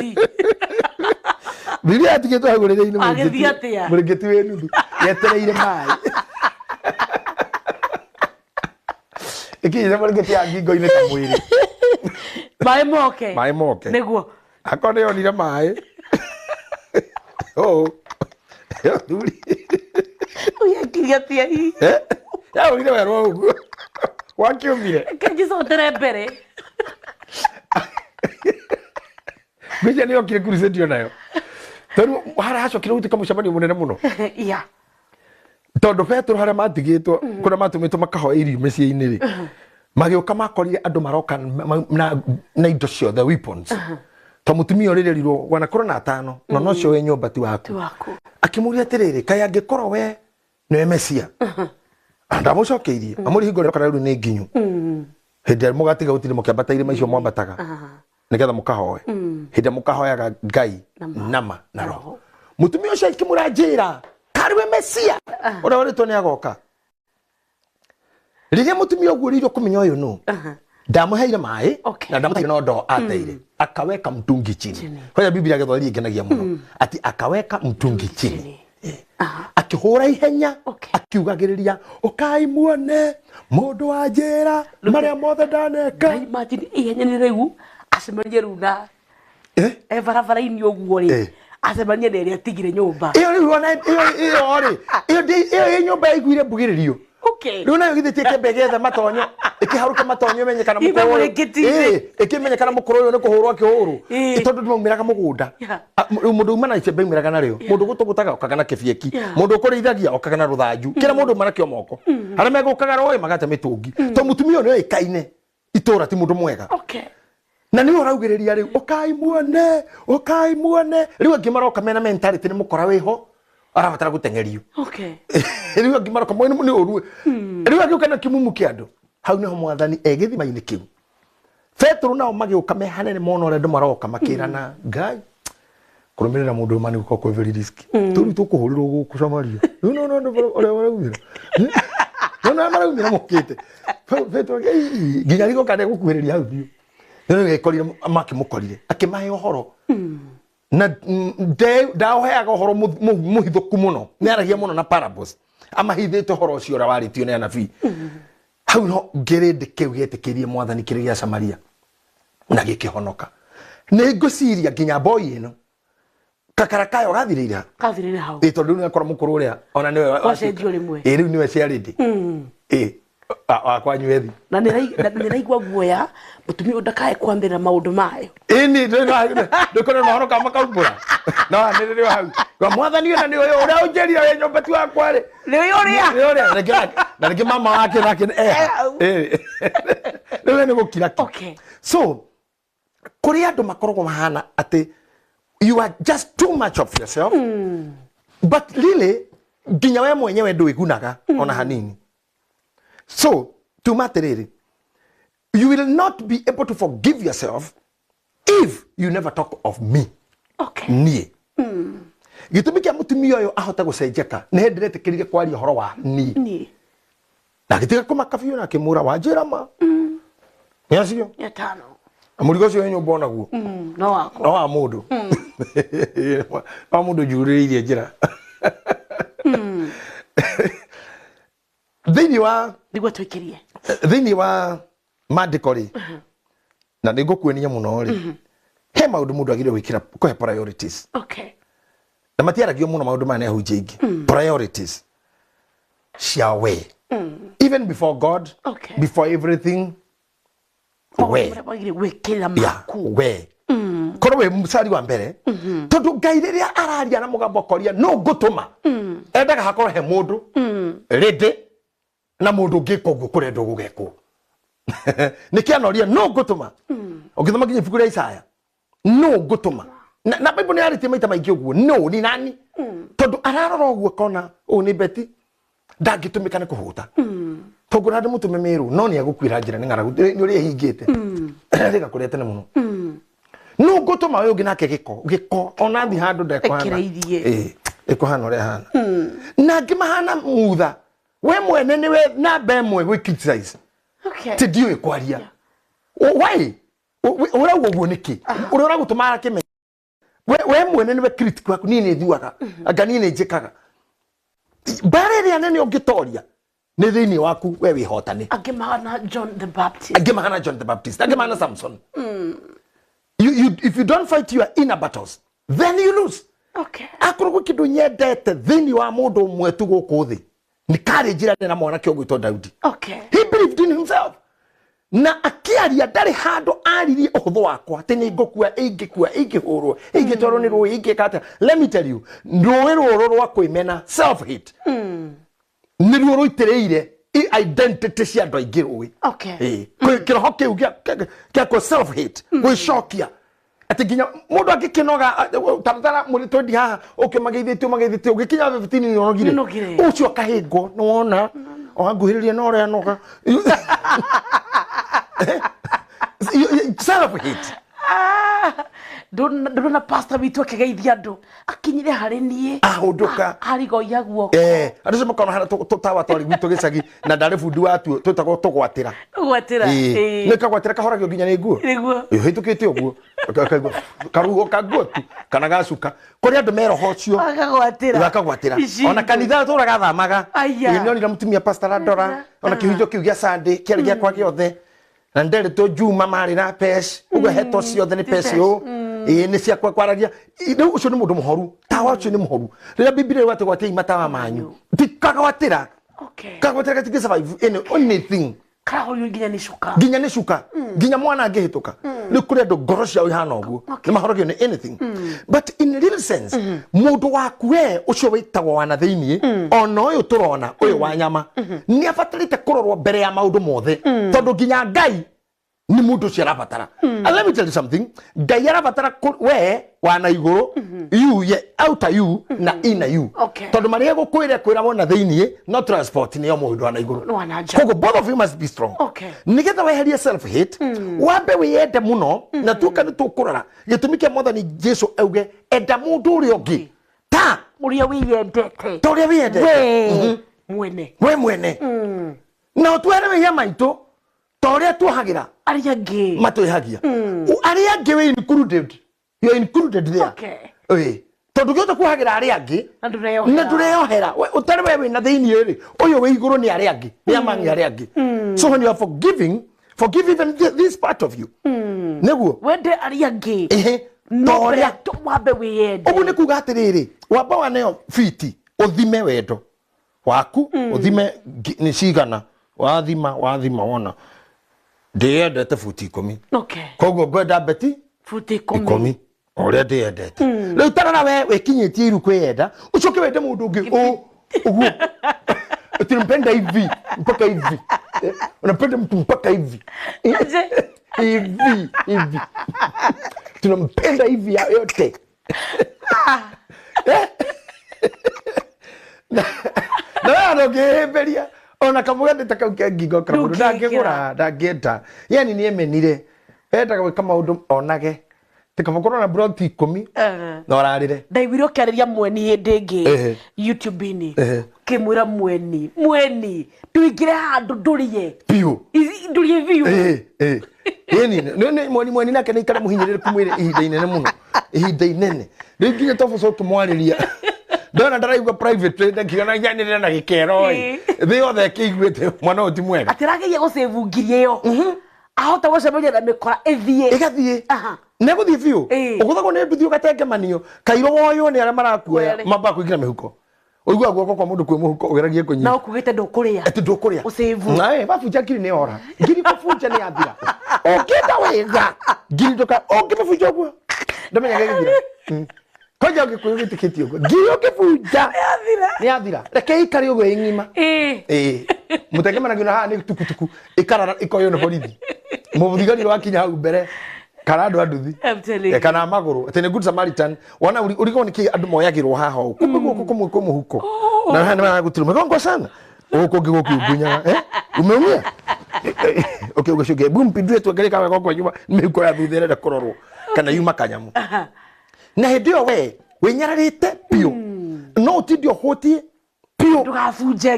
Bilia atigitwo hagurire-ini agithie atia murigiti we nuthu yetereire mai ikinya murigiti angingo-ini ta mwiri mai moke niguo akone yonire mai thuri uyakiria atia hi ya urire werwo uguo wakiumire kenjicotere mbere Bija niyo kire crusade yo nayo. Tondu haracokire gutika mucemania munene muno. Tondu Petro haria matigitwo kuria matumitwo makahoya irio micii-ini ri. Magioka makorire andu maroka na indo ciothe weapons. To mutumia uririrwo wana korona atano no nocio we nyumba ti waku. Akimuria atiriri kai angikorwo we niwe Mesia. Ndamucokeirie amuri hingore kana riu ni nginyu. Hindi mugatiga gutire mukiambataire maicio mwambataga. Nigetha mukahoe hindi mukahoyaga Ngai nama na roho mutumia ucio ikimurajira kariwe Mesia ora waritwo ni agoka riria mutumia uguo ririo kumenya uyu no ndamuheire mai na ndamuheire no ndo ateire akaweka mtungi chini kwa Biblia githwari ingenagia muno ati akaweka mtungi chini akihura ihenya akiugagiriria ukai muone mundu ajira maria mothe ndaneka imagine ihenya ni riu acemanie runa barabara-ini uguo ri acemanie na iria tigire nyumba iyo ri iyo nyumba yaiguire mbugiririo riu nayo githitie kembe getha matonyo ikiharuka matonyo menyekana mukoro ikimenyekana mukoro yo nikuhurwa kihuru itondu ndimumiraga mugunda mundu umana icembe umiraga nario mundu gutugutaga okagana kifieki mundu kurithagia okagana ruthanju kira mundu marakio moko ara megukaga roe magate mitungi to mutumio no ikaine itora ti mundu mwega na ni uraugiriria riu okai muone riu angimaroka mena mentality ni mukora wiho arabatara gutengerio riu angimaroka mwene ni oru riu angiukana kimumu kiandu hau niho mwathani egithima-ini kiu Petro nao magiuka me hanene mono ore maroka makirana ngai kurumirira mundu mani guko very risky turi tukuhurirwo guku Samaria no ore waraumira no maraumira mukite Petro nginya rigo kane gukuhiriria hau biu no gekorire makimukorire akimahe uhoro na ndaoheaga uhoro muhithuku muno ni aragia muno na parables amahithite uhoro ucio ora waritio ni anabii hau no ngirinde kiu getikirie mwathani kirigia Samaria na gikihonoka ni nguciria nginya boy ino kakarakayo gathirira hau tondu ni akora mukuru uria ona niwe wacenjio rimwe riu niwe ciarindi akwanyu ethi na niraigua guoya mutumia ndakae kwambira maundu mayo ini ndikona mahonoka makaumbura no niririo hau kwa mwathani ona ni uyo uria unjeria we nyombati wakwa ri ni uria na rigi mama wake nake ni gukira ki so kuri andu makoragwo mahana ati you are just too much of yourself but really nginya we mwenyewe nduigunaga ona hanini. So, tumaterere, you will not be able to forgive yourself if you never talk of me. Nie. Gitumi kia mutumia uyo ahota gucenjeka ni hendirete kirige kwaria horo wa nie. Na gitiga kumakabio na kimura wa njirama. Yacio? Yatano. Amurigo cio nyumba onaguo. No wako. No wa mundu. Wa mundu juririe njira. Thini wa nigwa twikirie thini wa mandikori na nigukwenia muno ri he maundu mundu agire gwikira kuhe priorities na matiaragio muno maundu mane ahunjia ingi priorities cia we even before God before everything we gwikira maku we korwo we musari wa mbere tondu ngai riria araria na mugambo koria no gutuma endaga hakorwo he mundu ready na mundu ngiko gukurendo gugeko nikianoria no gutuma ogithoma kinyi fikura Isaya no gutuma na Bible ni arite maita maingi uguo no ni nani tondu ararora uguo kona ni beti ndagitumika ne kuhuta tondu rade mutume miru no ni agukwira njira ni ngaragu ni uri hingite rega kurete ne muno no gutuma we uginake giko ona thi handu ndekwana ekuhana ore hana na ngimahana mutha we mwene niwe na bemwe we criticize ti dio ekwaria why ora uguo niki ora gutuma kime we mwene niwe critic waku nini thiwaga anga nini njikaga bare ya nene ongitoria ni thini waku we wihotani agimahana John the Baptist agimahana Samson if you don't fight your inner battles then you lose akuru kidu nyendete thini wa mundu mwetu guku thi ni courage na mwana kio gwitwo Daudi he believed in himself na akiaria ndari hando aririe uhuthu wakwa tene ngokua ingihurwo ingitoro ni rui ingikata let me tell you rui ruru rwa kwimena self hate ni ruru ruitireire identity cia andu aingi rui kiroho kiu kia self hate gwicokia ati ginya mundu angikinoga tamtara muri tondi haha ukimageithitio ugikinya 15 ni onogire ucio kahingo nona oanguhiriria no ria noga self hate ndona pastor witu akigeithia andu akinyire hari nie ahunduka arigo yaguo andu cema kana hana tutawa twari witu gicagi na ndare fundi watu tutagwo tugwatira nikagwatira kahoragio nginya ni nguo hitukite uguo karugo kaguotu kana gacuka kuri andu meroho cio akagwatira ona kanitha turaga thamaga ni na mutumia pastor Adora ona kihinjo kiu gia Sunday kiari gia kwa giothe na ndere to Juma mari na pes ugo heto ciothe ni pes yo ni cia kwa kwaragia riu ucio ni mundu muhoru tawa ucio ni muhoru rira Biblia wate gwatia matawa manyu tikagwatira kagwatira gatige survive in anything Karahorio nginya ni shuka. Nginya ni shuka. Nginya mwana angihituka. Ni kuri andu ngoro ciao ihana uguo. Ni mahorogio ni anything. But in real sense, mundu waku we ucio witagwo wana thiini, ona uyu turona uyu wa nyama, ni abatarite kurorwo mbere ya maundu mothe. Tondu nginya Ngai ni mundu cio arabatara. And let me tell you something. Ngai arabatara we wana iguru, you ye outer you na inner you. Tondu maria gukwire kwira wona thiini no transport ni yo mundu wana iguru. Kogo both of you must be strong. Nigetha weherie self hate, wambe wiyende muno na tuka ni tukurora. Gitumi kia Mwathani Jesu auge enda mundu uri ungi. Ta uria wiyendete. Ta uria wiyendete. Mwene. We mwene. Na twere ya maitu toria tuhagira aria angi matwihagia aria angi we included, you are included there. Tondu gyo tukuhagira aria angi na tureyohera we utari we na thiini ri uyu we iguru ni aria angi ni amangi aria angi. So when you are forgive even this part of you neguo wende aria angi toria wambe wiyende ugu ni kuga atiriri wamba waneyo fiti uthime wendo waku uthime ni cigana wathima wona ndiyendete futi 10. Koguo ngwenda beti futi 10 uria ndiyendete. Riu tarara we wikinyitie iru kwiyenda ucoke wende mundu ungi uguo tunampenda hivi mpaka hivi unapenda mtu mpaka hivi hivi tunampenda hivi yote. Na wewe ungeheberia ona kamugende takauke ngingo karamundu ndangigura yani ni emenire etaga kama undu onage tikamukoro na broti 10 na orarire ndaigwiro kiariria mweni hindi ingi YouTube ini kimwira mweni tuingire handu ndurie piu ndurie viu yani mweni nake ni ikara muhinyirire kumwire ihinda inene muno ihinda inene ringinya tofoso tumwariria ndona ndaraigwa private ndakiona nyanirira na gikero thi othe kiguite mwana uti mwega atirageria gusevu ngirie yo ahota gucemania na mikora igathie neguthie biu uguthagwo ni nduthi ugatengemanio kairo woyo ni aria marakuoya mamba kuingira mihuko uigua guoko kwa mundu kwi muhuko ugeragie kunyi na ukugite ndukuria ati ndukuria usevu na bafuja kiri ni ora ngiri bafuja ni athira ukita wega ngiri ndoka ungibafuja guo ndamenya githira koja ukikuyugitikiti ugo ngiri ukifuja ni athira reke ikari ugo ingima mutegemana ngina ha ni tukutuku ikarara ikoyo no borithi muthigari wakinya hau mbere karado aduthi kana maguru ati ni good Samaritan wana uriko niki andu moyagirwo haha kumbe guko kumwe huko na hana maguturu megongo sana uko ngigukiungunya umeumia okay ugashuge bumpi ndue tuangalie kama goko nyuma nimeko ya thuthire na kororwo kana yuma kanyamu na hendio we nyararite pio no tidio hoti pio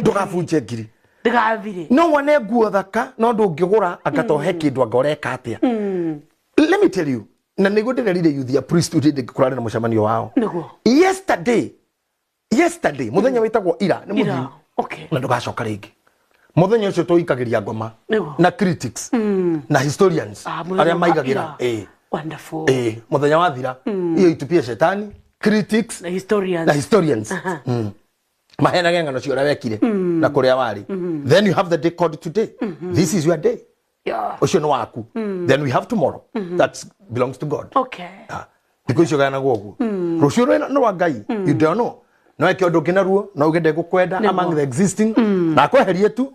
ndugafuje ngiri ndugavire no wane nguo thaka no ndungigura agatohe kindu angoreka atia. Let me tell you na nigo ndirerire youth ya priesthood ndikurana na mucemanio wao yesterday muthenya witagwo ira ni muthi na ndugacoka ringi muthenya ucio tuikagiria ngoma na critics na historians aria maigagira wonderful muthenya wathira iyo itupie shetani critics na historians mahena ngano cio wekire na kuria wari then you have the day called today this is your day ucio no waku then we have tomorrow that belongs to God because you gana gogu rucio no wa Ngai you don't know no ekio kina ruo no ugende gukwenda among the existing na kweherie tu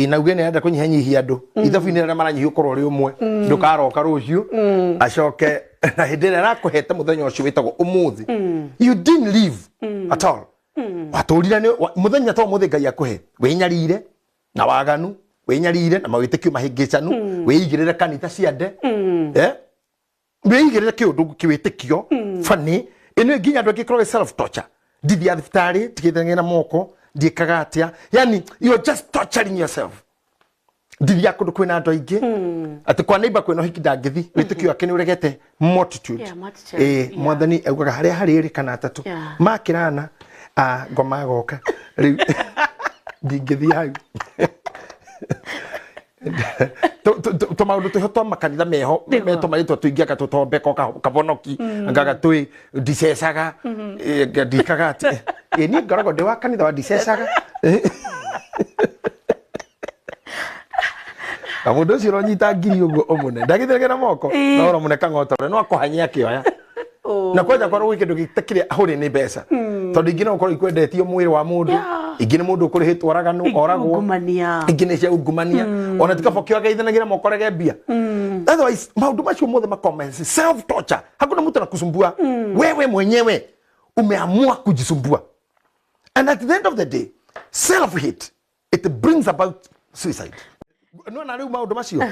na ugene enda kunyihanyihia andu ithabu-ini ria maranyihi ukorwo ri umwe ndukaroka rucio acoke na hindire rakuhete muthenya ucio witagwo umuthi you didn't live at all waturira ni muthenya to muthi Ngai akuhe winyarire na waganu winyarire na mawitikio mahingicanu wiigirire kanitha ciande wiigirire kiundu kiwitikio fani ino nginya andu angikoro self torture ndithi athitari tikithenge na moko ndikaga atia yani you are just torturing yourself ndithi akundu kwina andu aingi ati kwa neighbor kwina hiki ndangithi witikio akini uregete multitude mwathani augaga haria hariri kana atatu makirana ngoma goka riu ndingithi hau to maundu tuhotwa makanitha meho meto maitwa tuingia katutombe ko kabonoki ngaga tui dicesaga ndikaga ati ni ngorogo ndi wa kanitha wa dicesaga Amundu ucio ronyita ngiri uguo omune ndagithegera moko no ro muneka ngotore no akohanyia kioya na kwaja kwa rugike ndugitekire ahuri ni mbeca tondu ingine ukorwo ikwendetio mwiri wa mundu ingine mundu ukurihitwo oraganu oragwo ingine cia ungumania ona tikabokio ageithanagira mokorege mbia otherwise maundu macio mothe makomensi self torture hakuna mtu anakusumbua wewe mwenyewe umeamua kujisumbua and at the end of the day self hate it brings about suicide no na riu maundu macio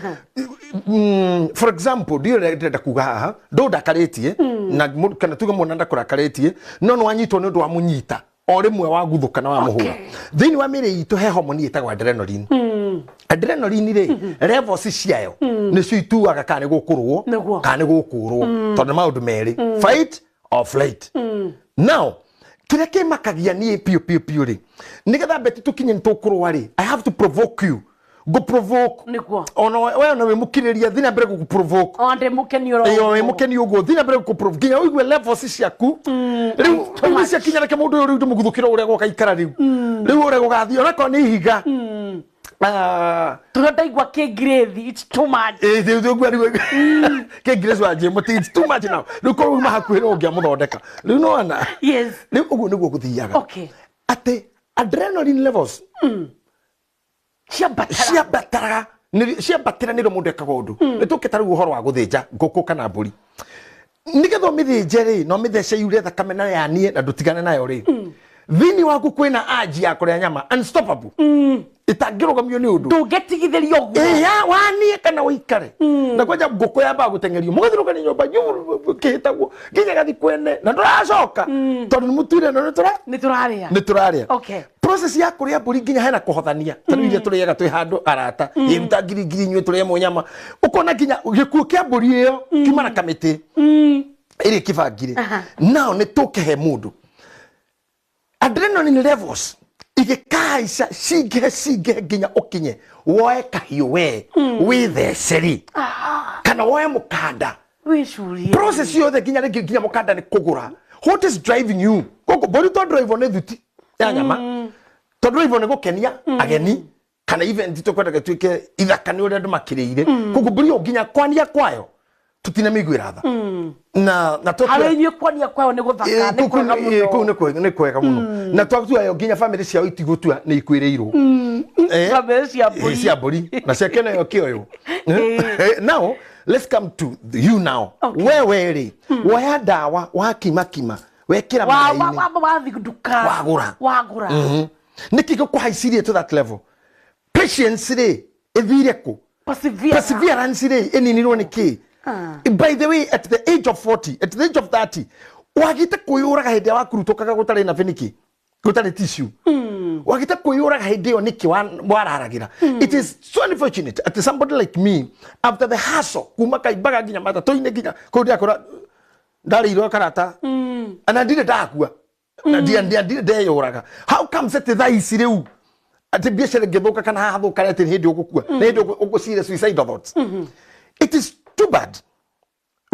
for example dio ndenda kuga haha ndo ndakaritie na kana tuge mwana ndakurakarĩtie no wanyitwo nĩ ũndũ wa mũnyita o rĩmwe wa guthuka na wa mũhũra thĩinĩ wa mĩrĩ itũ he homoni ĩtagwo adrenaline adrenaline rĩ levels ciayo nĩcio ituaga kana nĩ gũkũrwo kana nĩ gũkũrwo tondũ maũndũ merĩ fight or flight now kĩrĩa kĩmakagia niĩ piũ rĩ nĩgetha beti tũkinye nĩ tũkũrwa rĩ I have to provoke you go provoke nikuo ono wewe na wemukiriria thina mbere ku provoke onde mukeni oro eyo wemukeni ugo thina mbere ku provoke ginya uigwe levels ciaku riu cia kinya reke mundu riu ndumuguthukira uria goka ikara riu riu uria gogathio nako ni higa tunaigwa ke grade it's too much riu riu ke grade wa je muti it's too much now riu ko ma hakuhira ungia muthondeka riu no ana yes riu ugu niguo guthiaga okay ate adrenaline levels ciambataraga ciambatĩra nĩ mũndũ ekaga ũndũ nĩ tũkĩta rĩu ũhoro wa gũthĩnja ngũkũ kana mbũri nĩgetha ũmĩthĩnje rĩ no mĩthece yure thakame na yanie na ndũtigane nayo rĩ thĩinĩ waku kwĩna aji ya kũrĩa nyama unstoppable itangĩrũgamio nĩ ũndũ ndũngĩtigithĩrio ũguo wanie kana ũikare na kwanja ngũkũ yambaga gũteng'erio mũgathirũkania nyũmba kĩhĩtagwo nginya gathi kwene na ndũracoka tondũ nĩ mũtuire no nĩ tũrarĩa okay process ya kuria mburi nginya hena kuhothania tanu iria turiyaga twi handu arata yiruta ngiri nywe turiye munyama ukona nginya gikuo kia mburi iyo kimana kamiti iri kibangire now ni tukehe mundu adrenaline levels igikaisha sige nginya ukinye woe kahiu we the seri kana woe mukanda wishurie process yo the nginya mukanda ni kugura what is driving you koko bori to drive on eduti ya nyama tondu ivo nĩ gũkenia ageni kana event tũkwenda gĩtuĩke ithaka nĩ ũrĩa andũ makĩrĩire kũguo mbũri ĩyo nginya kwania kwayo tũtinamĩiguĩra tha na harĩ kwania kwayo nĩ gũthaka nĩ kwega mũno na twatuayo nginya family ciao itigũtua nĩ ikuĩrĩirwo family cia mbũri na ciakena yo kĩoyo now let's come to you now wewe rĩ woya ndawa wakima wekira wagura niki kuhaicirie to that level patience re ethire ku perseverance re eninirwo niki by the way at the age of 40 at the age of 30 wagite kuyuraga hinde wa kurutokaga gutari na finiki gutari tissue wagite kuyuraga hinde yo niki wararagira it is so unfortunate at somebody like me after the hustle kumaka ibaga ginya mata toine ginya kodi akora ndari iro karata ana ndire ndakua na ndire ndeyuraga how comes at tha ici riu ati biashara ngithuka kana hathuka ati hindi ugukua na hindi ugucire suicide thoughts it is too bad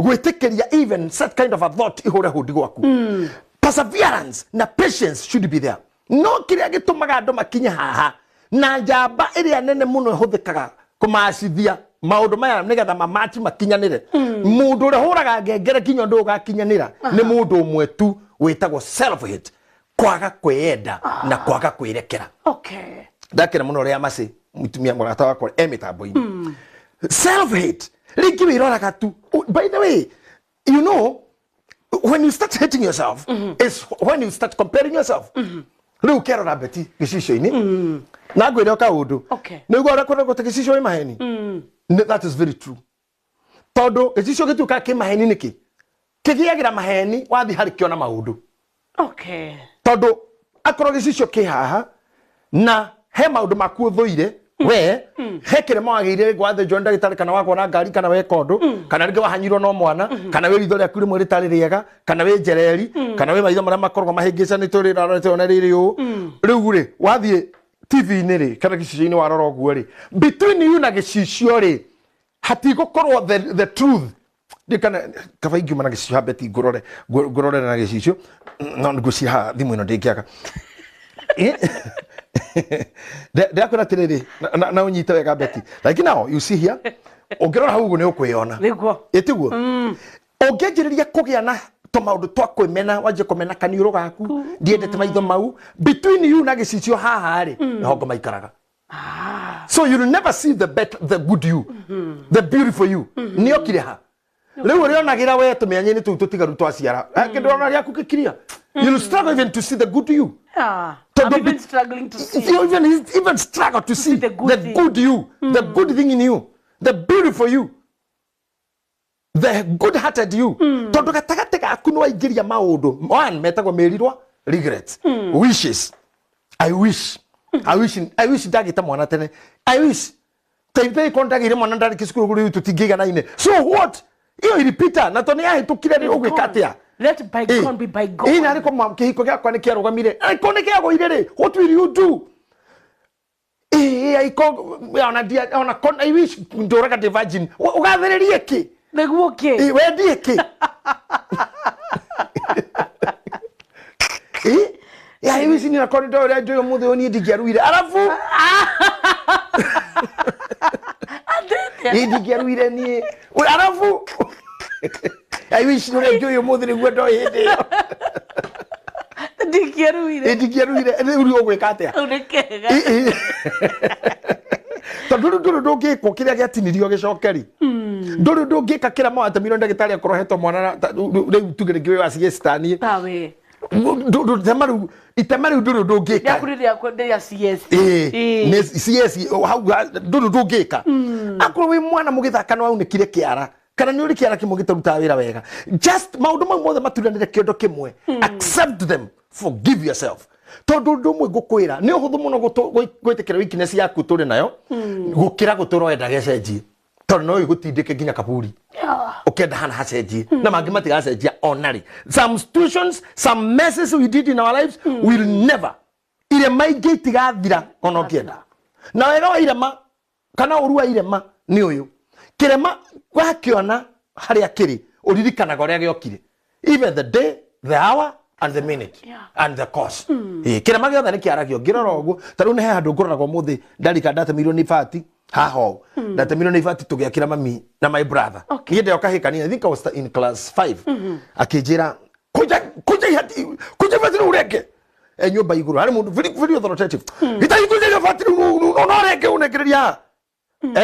gwĩtĩkĩria even such kind of a thought ihure hundi gwaku perseverance na patience should be there no kiria gitumaga andu makinye haha na njamba iria nene muno ihuthikaga kumacithia maundu maya nigetha mamachi makinyanire mundu uri huraga ngengere kinyo ndu gakinyanira ni mundu umwe tu witagwo self hate kwaga kwenda na kwaga kwirekera okay ndakira muno ria maci mutumia murata wakwa emitambo-ini self hate ringi wiroraga tu by the way you know when you start hating yourself is when you start comparing yourself riu kerora beti gicicio-ini na ngwire ka undu niguo rakora gote gicicio i maheni that is very true todo gicicio gituka ki maheni niki kigiagira maheni wathi hari kiona maundu okay todo akoro gicicio ki haha na he maundu maku thuire we hekere mawagire gwathe John ndagitari kana wako na ngari kana we kondo kana ringe wahanyirwo no mwana kana we ritho ryaku rimwe ritari riega kana we njereri kana we maitho maria makorwo mahingicanitwo rirarorete ona riri u riu ri wathie TV-inĩ rĩ kana gicicio-inĩ warora ũguo rĩ between you na gicicio rĩ hatigũkorwo the truth ndikana kaba ingiuma na gicicio habeti ngorore na gicicio no ngũciha thimũ ĩno ndĩngĩaga ndakora tiriri na unyite wega beti like now you see here ongirora hau ne ukwiyona niguo etiguo ongejiria kugia na tomaundu twa kwimena wanje kumena kaniuro gaku ndiendete maitho mau between you na gicicio haha ri hongo maikaraga so you will never see the good you the beautiful you ni okire ha leo uri onagira we tumenye ni tutigaru twaciara kindona ryaku kikiria you will struggle even to see the good you I'm even struggling to see you even struggle to see the good you the good thing in you the beautiful you the good hearted you tondu gatagate gaku no aigiria maundu one metagwo merirwa regrets wishes I wish ndagita mwana tene I wish taitai kontagire mwana ndari kisukuru guri tutingiga na ine so what iyo iripita na toni yahe tukire ni ugikatia let bygone be bygone ina ariko mwamke hiko gakwa ni kiarugamire ariko ni kiago irere what will you do aiko ona kon I wish ndoraga the virgin ugathererie ki niguo ki we die ki ya hivi sini na corridor ya joyo mudhe oni digiaruire alafu digiaruire ni alafu I wish no joyo mudhe ngwedo hede digiaruire ni uri ogweka atia unekega nduru ndoge ko kiria gyatinirio gicokeri nduru ndoge ka kira mawata miro ndagitari akorohetwo mwana riu tugire giwe wacigestani tawe itemaru nduru ndogeka yakuriria kwenderia CS CS hau nduru ndogeka akoro wi mwana mugithaka no aunekire kiara kana ni uri kiara kimugita ruta wira wega just maundu mau mothe maturanire kiondo kimwe accept them forgive yourself tondu ndumwe gukwira ni uhuthu muno gwitikira weakness yaku turi nayo gukira guturo enda gecenji tondu no igutindike ginya kaburi ukenda hana hacenji na mangi matigacenjia onari some situations some messes we did in our lives will never ile maige tigathira ono kienda na wega wa irema kana urua irema ni uyu kirema wakiona haria kiri uririkanaga uria giokire even the day the hour and the minute and the cost kirema giothe ni kiaragio ngirora uguo taru ne handu ngororagwo muthi ndarika ndatemirwo ni fati haho ndatemirwo ni fati tugiakira mami na my brother yende okahikania I think I was in class 5 akijira kuja fati ureke nyumba iguru hari mundu very authoritative itayi kuja fati no reke unekereria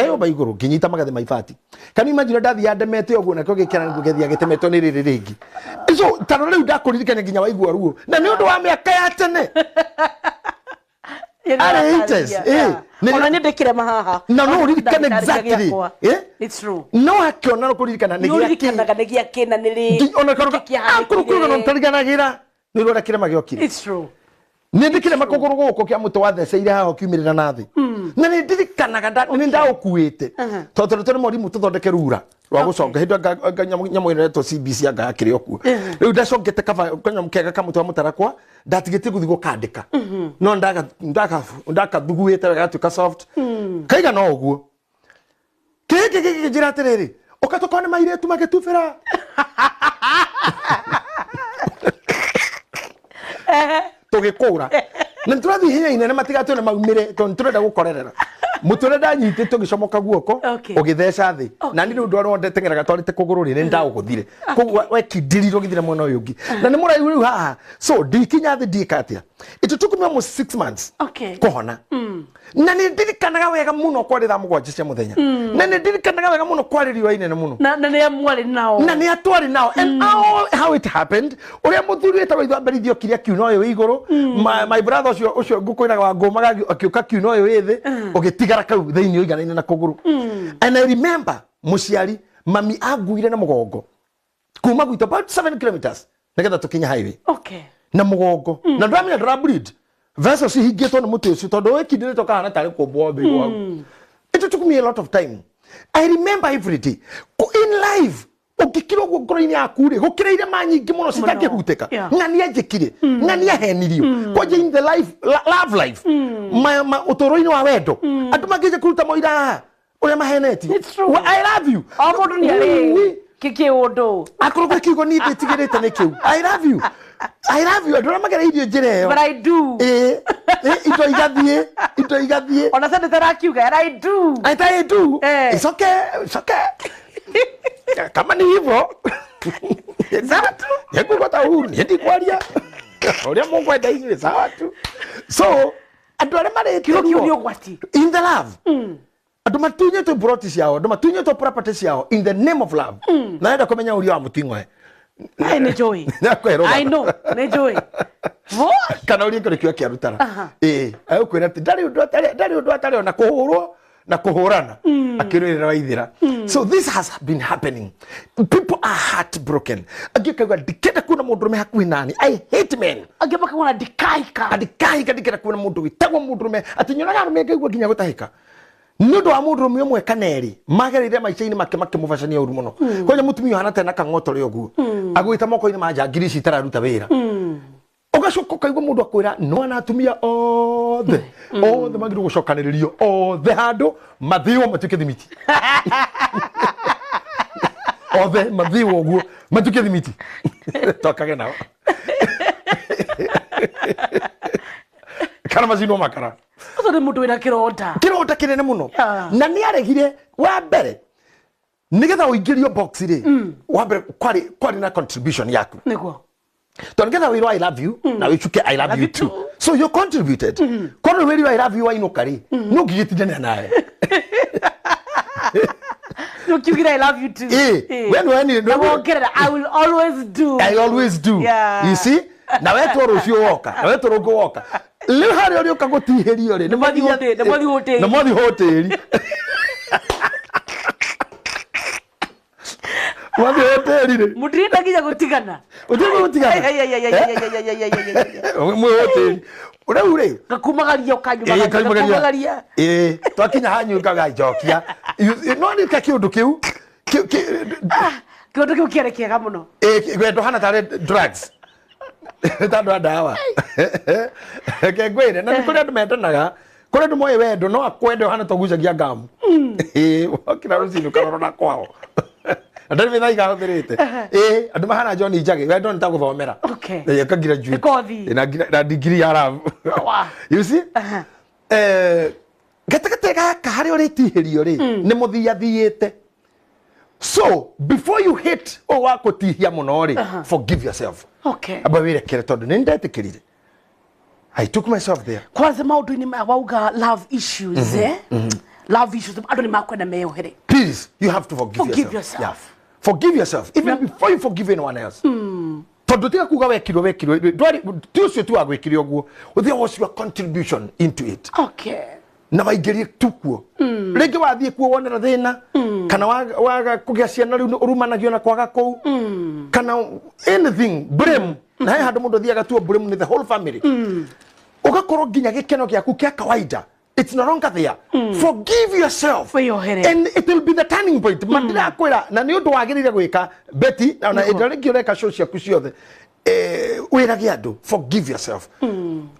nyumba iguru kinyita magathe maifati kani imagine ndathi ya ndemete oguo nakyo gikira ngugethia gitemetwo ni riri ringi so tano riu ndakuririkania ginya waigua ruo na ni undu wa miaka ya tene ona ni ndikire mahaha na no uririkane exactly it's true no akiona no kuririkana ni gia kina ni ri ona karuka akuru no ntariganagira ni ro rakire magiokire it's true ni ndikire makogoro goko kia muto wa theceire haho kiumirira nathi na ni ndirikanaga ni ndaukuite tondu turi morimu tuthondeke rura rwa guconga hindu nyamu ino to CBC anga yakire okuo riu ndacongete kava kanyamu kega kamuto wa mutarakwa ndatigite guthi gukandika no ndaka thuguite wega tuka soft kaiga no oguo kiki njira atiriri ukatokone maire tu magetubira tugikura na turathi hinya inene matigatwe na maumire tondu turenda gukorerera muture ndanyite tugicomoka guoko ugitheca thi na ni ndu ndo ndetengeraga twarite kugururi ni ndauguthire koguo wekindirirwo githire mwena uyu ungi na ni muraihu riu haha so ndikinya thi ndikatia it took me almost 6 months kuhona na ni ndirikanaga wega muno kwarira mugwanje cia muthenya na ni ndirikanaga wega muno kwaririo inene muno na ni amwari nao na ni atwari nao and how it happened uria muthuri etagwo ithamberithio kiria kiuno uyu iguru my brother ucio ngukwiraga wa ngomaga akiuka kiuno uyu ithi ugitigara kau thiini uiganaine na kuguru and I remember muciari mami anguire na mugongo kuma gwito about 7 kilometers nigetha tukinya highway na mugongo na ndamenya ndra bleed vessel cihingetwo ni mutu ucio tondu wikindire tokana tari kumbwo mbigo it took me a lot of time I remember every day in life ukikiro gukoro-ini yaku ri gukireire manyingi muno citakihuteka na ni ajikire na ni ahenirio koje in the life love life ma utoro-ini wa wendo andu mangije kuruta moira uria maheneti I love you amundu ni ari kiki undu akoro kiugo ni nditigirite ni kiu I love you andura magera irio njire yo but I do Ito igathie. Ona sasa tarakiuga and I do. I do. It's okay. Kama ni hivyo. Sawa tu. Hebu kota huru, ndi kwaria. Oria Mungu aidaiwe sawa tu. So, adware mare kiro gwati. In the love. Adu matunye to properties yao, adu matunye to properties yao in the name of love. Na enda komenya uri wa mutingwe. I enjoy. I know, enjoy. What? Kana uri ko kiwa kia rutara. Ayo kwira ati dari udu atari ona kuhurwo na kuhurana. Akirira waithira. So this has been happening. People are heartbroken. Agikaga diketa kuna mundu me hakuhi nani. I hate men. Agema kana dikaika. Adikaika diketa kuna mundu witagwo mundu me atinyonaga rume ngigwa ginya gutahika. Nudo wa mundu mwe kaneri magerire maicaini make mufacania uru muno konya mutumio hana tena kangotore ogu agwita moko ini maja ngirici tararuta wira ugacoka kaigwa mundu akwira no anatumia othe magiru gucokaniririo othe handu mathiwo matuke thimiti othe mathiwo ogu matuke thimiti tokage nao kana mazino makara Ode mundu wina kironda kinene muno na ni aregire wa mbere nigetha uingirio box ri wa mbere kwari na contribution yaku niguo to nigetha wiro I love you na wichuke I love you too so you contributed kono wiro I love you wa inokari no gigitidane nae no kiugira I love you too when I will always do you see na wetu rucio woka na wetu rugo woka leo hari ori ukagutihirio ri na mwathi hoteli mwathi hoteli ri mutirida ginya gutigana mwe hoteli ure gakumagaria ukanyuma twakinya hanyu kaga jokia no ni ka kiundu kiu kiundu kiu kiere kiega muno gwendo hana tare drugs tando dawa kegwire na nikuri andu metanaga kuri andu moye wendo no akwende hana togucagia ngamu wakira rucinu karorona kwao andari me thaiga hothirite andu mahana John Njagi wendo nitaguthomera kagira jui na degree ya love you see gatakate gaka hari uri tihirio ri ni muthiathiite so before you hate wako tihia muno ri forgive yourself aba wire kire tondu ni ndetikirire I took myself there kwanza maundu ni mawauga love issues love issues adu ni makwenda meyohere please you have to forgive yourself. Yeah. Forgive yourself even before you forgive anyone else tondu tia kuga wekirwo ndwari ti ucio tu agwikire oguo there was your contribution into it na waigerie tukuo rege wathie kuo wonera thina kana waga kugia ciana riu urumanagio na kwaga kou kana anything blame na he handu mundu thiaga tu blame the whole family ugakorwo ginya gikeno giaku kia kawaida it's no longer there forgive yourself and it will be the turning point mandira kwira na ni undu wagirire gwika Betty na idariki ureka show ciaku ciothe wiragia andu forgive yourself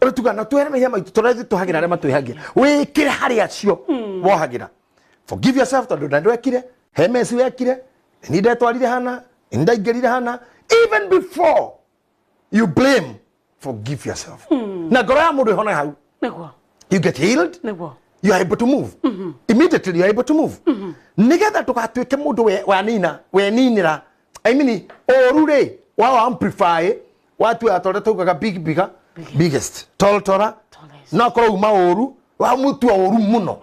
utuga na twere mehia maitu turathi tuhagira arĩa matwihagia wikire hari acio wohagira forgive yourself tondu ndwekire he mesi wekire ni ndetwarire hana ndaingirire hana even before you blame forgive yourself na ngoro ya mundu ihona hau you get healed you are able to move immediately you are able to move nigetha tukatuike mundu weninira I mean orure wa amplify watu atore tugaga biggest tall no koro uma oru wa mutu oru muno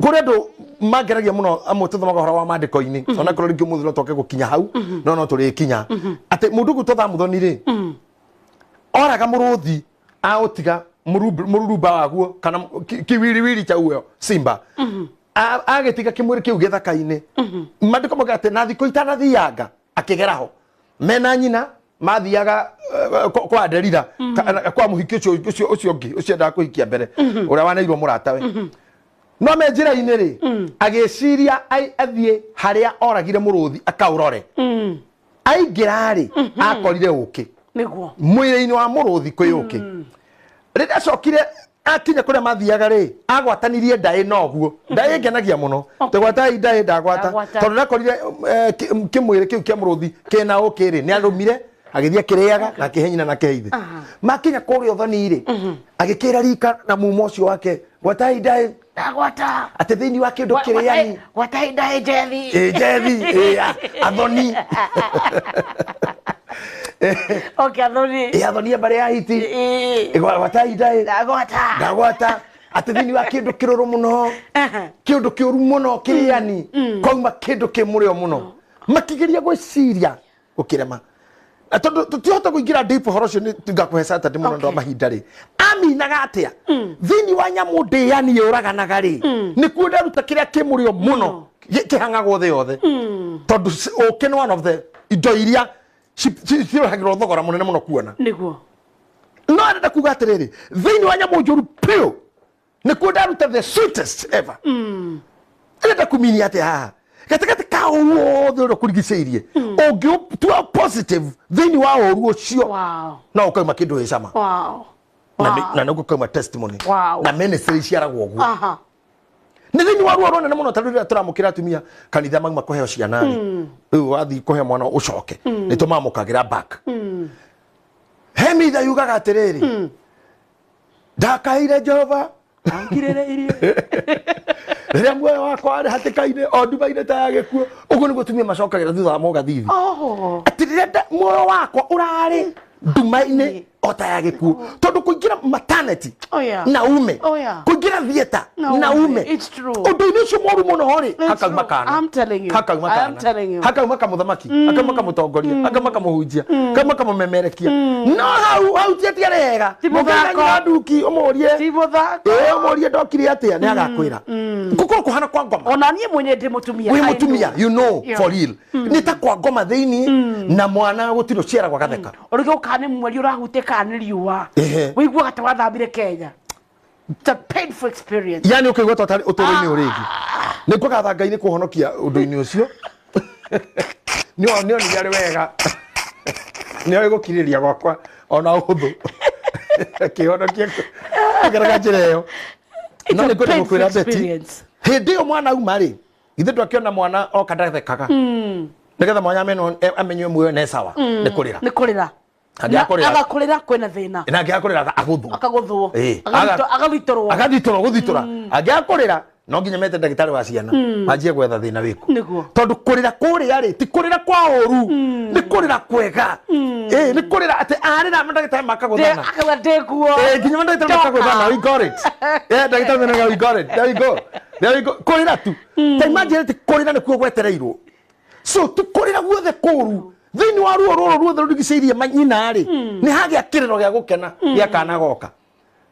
kure ndo mageragia muno amututha magahora wa mandiko ini ona koro ringi muthu no toke gukinya hau no turi kinya ate mundu gutotha muthoni ri oraga muruthi autiga mururuba waguo kana kiwiriwiri cha uyo simba agetiga kimwiri kiu githaka-ini mandiko magate na thiko itanathianga akigeraho mena nyina mathiaga kwa nderira kwa muhiki ucio ngi ucio ndakuhikia mbere uria wanairwo muratawe no me njira-ini ri agiciria athie haria oragire muruthi akaurore aingira ri akorire uki niguo mwiri-ini wa muruthi kwiyuki rida cokire akinya kuria mathiaga ri agwatanirie ndai noguo ndai ngenagia muno tegwatai ndai ndagwata tondu nakorire kimwiri kiu kia muruthi kena ukiri ni arumire agithia kiriaga na kihenyina na keithi makinya kuri othoni ri agikira rika na mumo ucio wake gwataidai Dagwata. ate thini wa kindu kiriani gwataidai jethi jethi athoni okay athoni athoni bare ya hiti gwataidai dagwata ate thini wa kindu kiruru muno kindu kiuru muno kiriani koima kindu kimurio muno makigeria gwiciria ukirema atondo tutihota kuingira deep horocio ni tungakuhesa ati muno ndo mahinda ri aminaga atia thini wa nyamu ndiyani yuraganaga ri ni kuenda ruta kiria kimurio muno kihangagwo the yothe tondu okay one of the indo iria cihagirwo thogora munene muno kuona niguo no arenda kuga atiriri thini wa nyamu njuru pio ni kuenda ruta the sweetest ever arenda kumini ati haha gatakata ka wothe ro kurigiceirie ongi tu positive thini wa oru ucio na ukaima kindu hicama na nuko kama testimony na ministry ciaragwo guo ni thini wa ruo rone muno tarurira turamukira atumia kanitha magma kuheo ciana riu wathi kuhe mwana ucoke ni tumamukagira back hemitha yugaga atiriri ndakaire Jehova angirĩrĩirie rĩrĩa muoyo wakwa arĩ hatĩka-inĩ o nduba-inĩ ta ya gĩkuũ ũguo nĩguo tumia macokagĩra thutha wa mũgathithi atĩ rĩrĩa muoyo wakwa ũrarĩ nduma-inĩ o ta ya gĩkuũ tondũ kũingĩra maternity na ume kũingĩra theater na ume ũndũ-inĩ ũcio mũru mũno-rĩ hakauma kana hakauma kamũthamaki hakauma kamũtongoria hakauma kamũhunjia hakauma kamũmemerekia no hau tiatiarega mũthenya nduki ũmũrie ũmũrie ndokire atĩa nĩ agakwĩra gũkorwo kũhana kwa ngoma ona niĩ mwenye ndĩ mũtumia wĩ mũtumia you know for real nĩ ta kwa ngoma thĩinĩ na mwana gũtirĩ ũciara gwa gatheka ũrĩgĩũka nĩ mweri ũrahutĩka nĩ riũa wĩiguaga ta wathambire Kenya. It's a painful experience. Yani ukigwa totally utoro-ini urigi ni kugatha Ngai ni kuhonokia undu-ini ucio ni yari wega ni gukiriria gwakwa ona uhuthu kihonokia agaraga njira iyo no ni kwenda gukwira beti hindi yo mwana uma ri ithe ndwakiona mwana oka ndathekaga nigetha mwanya meno amenywe muoyo ne sawa ni kurira agakorera kwena thina ina agiakorera akaguthwo agathitoro guthitora agiakorera no nginya mete ndagitari wa ciana majie gwetha thina wiku tondu kurira kuria ri ti kurira kwa oru ni kurira kwega ni kurira ati arira ndagitari makaguthana akawadekuo nginya ndagitari makaguthana we got it ndagitari nanga we got it there you go kurira tu ta imagine ti kurira ni kuo gwetereirwo so tu kurira guothe kuru thini wa ruo ruothe rurigiceirie manyina ri ni hagi akiriro gya gukena gya kana goka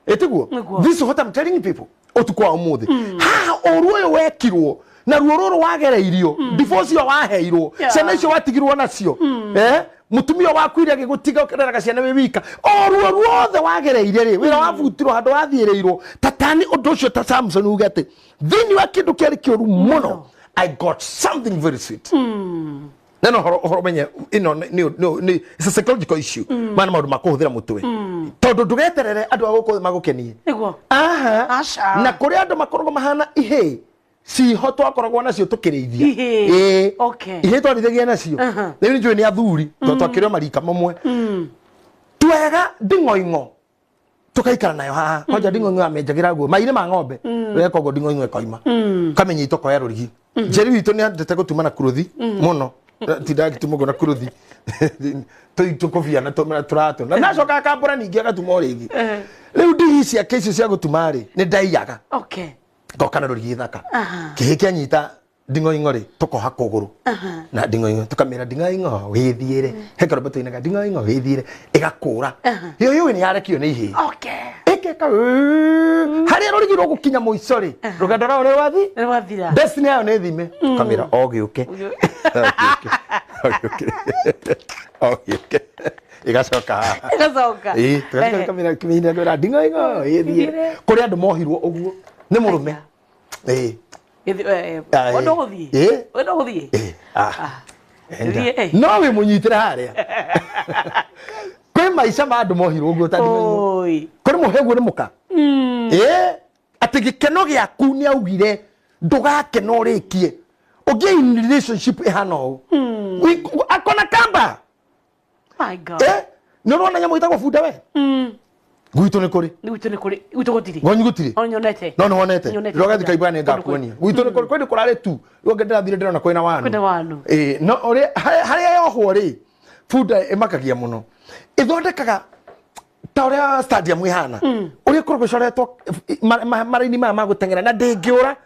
etiguo this is what I'm telling people otukwa umuthi ha oruo wekirwo na ruo ruru wagereirio divorce yo waheirwo ciana icio watigirwo nacio mutumia waku iria gigutiga ukerera ciana we wika oruo ruothe wagereire ri wira wabutirwo handu wathiireirwo tatani undu ucio ta Samson ugate thini wa kindu kiari kioru muno I got something very sweet no horo menye ino ni it's a psychological issue mana maundu makuhuthira mutwe tondu ndugeterere andu agukũ magukenie niguo na kuri andu makoragwo mahana ihe si hoto akoragwo nacio tukirithia ihe twarithagia nacio riu ni njui ni athuri twakirwo marika mamwe twega ndingoingo tukaikara nayo haha kwaja ndingoingo amenjagira guo maire ma ng'ombe weka go ndingoingo ekoima kamenye itoko ya rurigi njeri witũ ni andete gutuma na kuruthi muno tidagi tumugo na kuruthi tukofia na turato na nacoka kambura ningi agatuma rigi riu ndigi cia kesi cia gutuma ri ni ndaiyaga ngoka na rurigi thaka kihi kianyita ndingoingo ri tukoha kuguru na ndingoingo tukamira ndingoingo withiire hekaro batoinaga ndingoingo withiire igakura yo ni yarekio ni ihi ikeka haria rurigi rugukinya muico ri rugendo rao rwathira destiny yao ni thime tukamira ogiuke okay igacoka tukamira kimina ndora ndingoingo ithiire kuri andu mohirwo uguo ni murume no we munyitira haria kwe maisha ma andu mohirwo uguo ta ndingoingo kuri muhegwo ni muka ati gikeno giaku ni augire ndugakena urikie ugie in relationship ihana u akona kamba My God. No rona nyamu itagwo bunda we. Gwitũ nĩ kũrĩ. Gwitũ gũtirĩ. Gonyu gũtirĩ. Onyonete. No wonete. Rogathi kaigwa nĩ ngakuonia. Gwitũ nĩ kũrĩ kwendĩ kũrarĩ tu. Rĩu ndĩrathire ndĩrona kwĩna wanu. Kwĩna wanu. No harĩa yohwo rĩ. Bunda ĩmakagia mũno. Ĩthondekaga ta ũrĩa stadium ĩhana. Ũrĩa kũrũgũ coretwo mara-inĩ maya ma gũteng'era na ndĩngĩũra.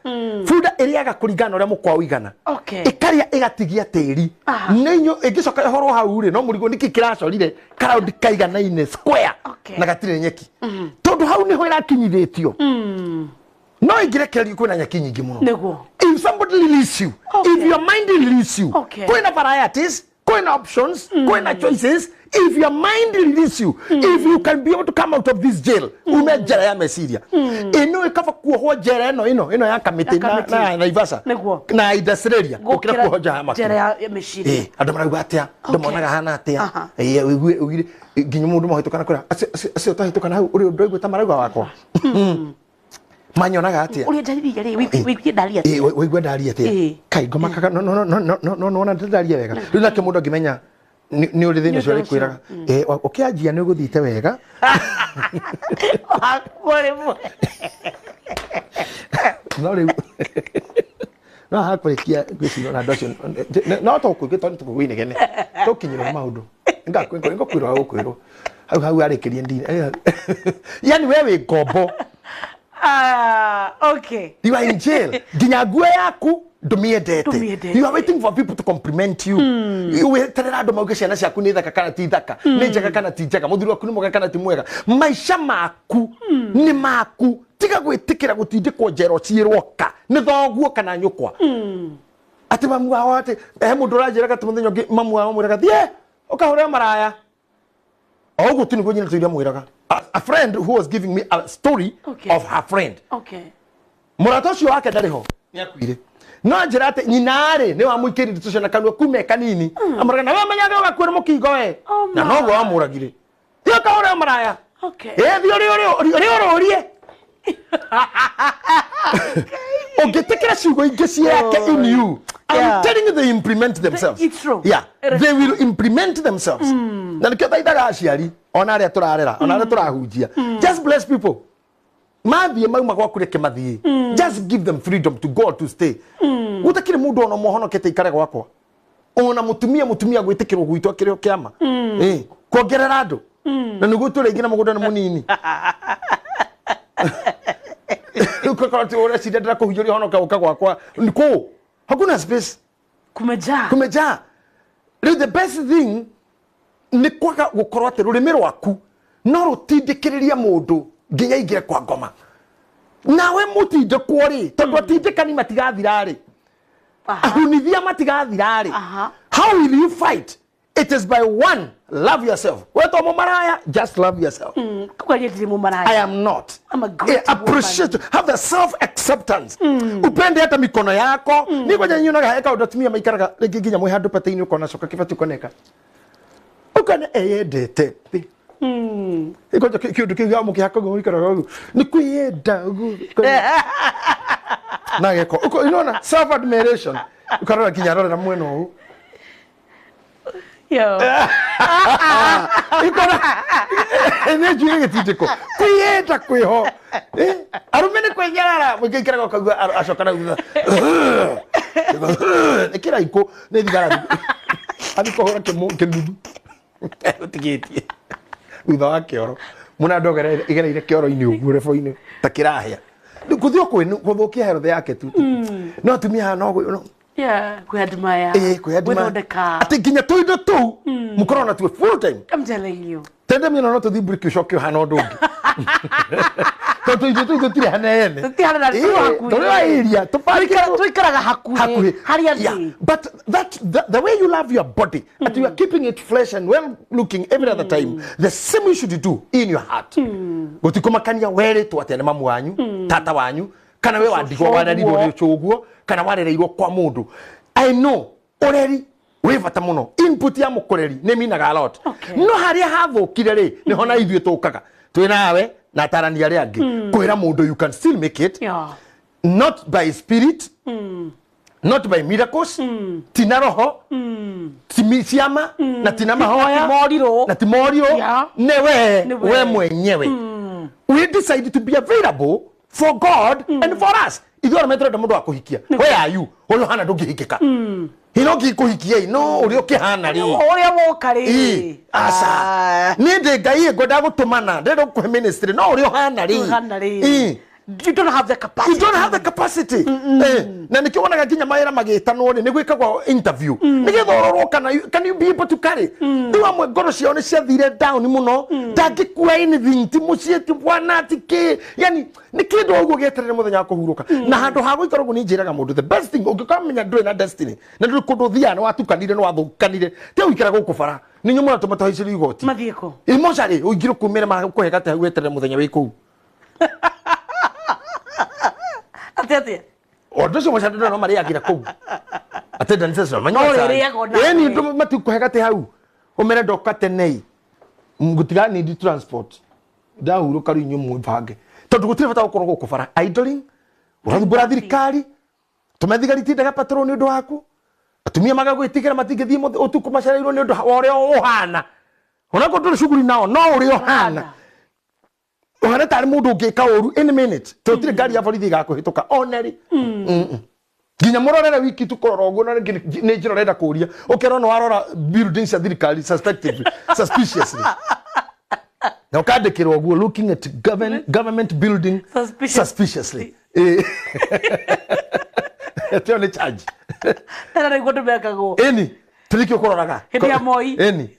Bunda ĩrĩaga kũringana ũrĩa mũkwa ũigana. Ĩkarĩa ĩgatigia tĩri. Nĩnyo ĩngĩcoka ĩhorwo hau rĩ no mũrigo nĩkĩ kĩracorire crowd kaiganaine square na gatirĩ nyeki. Tondũ hau nĩho ĩrakinyithĩtio. No ĩngĩrekererio kwĩna nyeki nyingĩ mũno. Nĩguo. If somebody leaves you, if your mind leaves you, kwĩna varieties, kwĩna options, kwĩna choices. If your mind releases you, if you can be able to come out of this jail, umejera ya mesiria. Ino ikafa kuohwo jera ino ya kamiti na Naivasha. Na Idasireria. Ukira kuohoja hama. Jera ya mesiria. Andũ marauga atia, andũ monaga hana atia. Wigire nginya mundu mahitũkana kũrĩa. Acio tahitũkana hau uri ũndũ igwĩta marauga wakwa. Manyonaga atia. Uri ndariria ri, wigwie ndaria atia. Wigwie ndaria atia. Kai ngomakaga no ndaria wega. Rĩu nake mũndũ angĩmenya ni uri thini cio rikwiraga ukianjia ni uguthite wega no riu no hakurikia gwicino na ndocio no to kwigitwo ni tukuinegene tukinyira maundu ngakwirwo gukwirwo hau arikirie ndini yani wewe ngombo okay you are in jail ginya nguo yaku ndumiendete. You are waiting for people to compliment you. Weterera andu mauge ciana ciaku ni thaka kana ti thaka, ni njega kana ti njega, muthuri waku ni mwega kana ti mwega. Maisha maku ni maku. Tiga gwitikira gutindikwo njero ciirwoka ni thoguo kana nyukwa. Ati mamu wao ati mundu uranjiraga ti muthenyo mamu wao mwiraga thie ukahura maraya. Oguo tu niguo nyina tuiria mwiraga. A friend who was giving me a story of her friend. Murata ucio wake ndariho ni akuire. No njira ati nyinare ni wa muikiri tucio na kanua kume kanini amaraga na wamenyaga ugakwira mukingo we na no gwa amuragire thio kahora maraya thio ri urie ungetekera ciugo ingi ciake in you. I'm telling you they implement themselves. It's true. Yeah, they will implement themselves. Na nikio thaithaga aciari ona aria turarera ona aria turahunjia. Just bless people. Mathie mauma gwaku reke mathie. Just give them freedom to go to stay. Utakire mundu ono mohonokete ikare gwakwa. Ona mutumia gwitikirwo gwitwa kirio kiama. Kuongerera andu. Na niguo turengira mugunda ni munini. Ukakora tu ora sida ndira kuhujuri honoka uka gwakwa. Niko hakuna space. Kumeja. The best thing ni kwaga gukorwo ati rurimi rwaku no rutindikiriria mundu nginya ingire kwa ngoma. Nawe mutinde kwori tondu atindikani matigathirari. Ahunithia matigathirari. How will you fight? It is by one, love yourself. Weto mumaraya, just love yourself. I am not. I'm a great appreciate woman. Have the self-acceptance. Upende hata mikono yako. Niko janyo heka udatumia maikaraga ginya mwihandu pateini uko na soka kifatu koneka. Ukane eyedete. Iko kiundu kiu mukihako gwikaraga ugu. Ni kwiyenda ugu. Na geko. Uko inona self admiration. Ukarora kinyarora na mweno ugu. Yo. Ikora. Ene juye gititiko. Kwiyenda kwiho. Arumene kwenyarara mukikira gokagwa ashokana ugu. Nikira iko ne digara. Abiko hora ke ndudu. Utigitie. Utha wa kioro. Muna ndogera igereire kioro-ini ugu rebo-ini ta kirahia. Kuthio kwithukia health yake tu. No atumia no kwiyadmaya. Kwiyadmaya. Ati nginya tuindo tu mukorona tu full time. I'm telling you. Tende mina no tuthi break shock hana undu ungi. Tuindo tire hana ene. Tutihana na tu hakuhi. Tore area tuikaraga hakuhi. Haria thi. But the way you love your body, that you are keeping it fresh and well looking every other time, the same you should do in your heart. Gutikumakania were twatene mamu wanyu, tata wanyu, kana we wandigwo wanaririo ni choguo, kana warereirwo kwa mundu. I know already we bata muno input ya mukoreri ne minaga a lot. No haria hathukire ri ni hona ithuĩ tukaga twinawe na tarani ari angi kwira mundu you can still make it. Not by spirit, not by miracles, tina roho, timisiama, na tina mahoya, na timorio, we mwenyewe. We decided to be available for God and for us. Idora metro da mundo akuhikia. Where are you? Olo hana dogi hikika. Hinogi kuhikia no uri okihana ri. Uri woka ri. Asa. Ni de gai goda gutumana. De do ministry no uri ohana ri. You don't have the capacity. You don't have the capacity. Na nikiona gakinya maira magitano ni gwikagwa interview. Nigithororo can you be able to carry? Ndiwa mwe ngoro cio ni ciathire down muno. Ndangikua anything ti mucie ti bwana tiki. Yani ni kindu uguo gieterere muthenya kuhuruka. Na handu ha guikara uguo ni njiraga mundu the best thing ugikamenya nduri na destiny. Na nduri kundu thia no watukanire no wathukanire. Te uikara guku bara. Ni nyumura tumataiciri igoti. Mathieko. Imocari uigire kumira makuhega te gweterere muthenya wi kuu. Atete. Odo so mashaddo no maria akira kou. Atete nseso manyosa. Eni ndo matukuhega te hau. Omere dokate nei. Ngutiga ni di transport. Da huru karu nyumu bage. Tondu gutire bata gukoro gukufara idling. Urathubura thirikari. Tumethigari daga patroni ndo haku. Atumia magagwitigera matigithie utuku macarairo ni ndo ore ohana. Onako ndo shuguri nao no uri ohana. Ohana tari mundu ngika oru in a minute. Totire gari ya borithi gakuhituka oneri. Ginya murorera wiki tukorora oguo na ni njiro renda kuria. Ukero no warora buildings ya thirikari suspiciously. Now kandikirwo oguo looking at government building suspiciously. Tell the charge. Tara ni godo bekago. Eni tulikio kororaga. Hedi ya moi. Eni.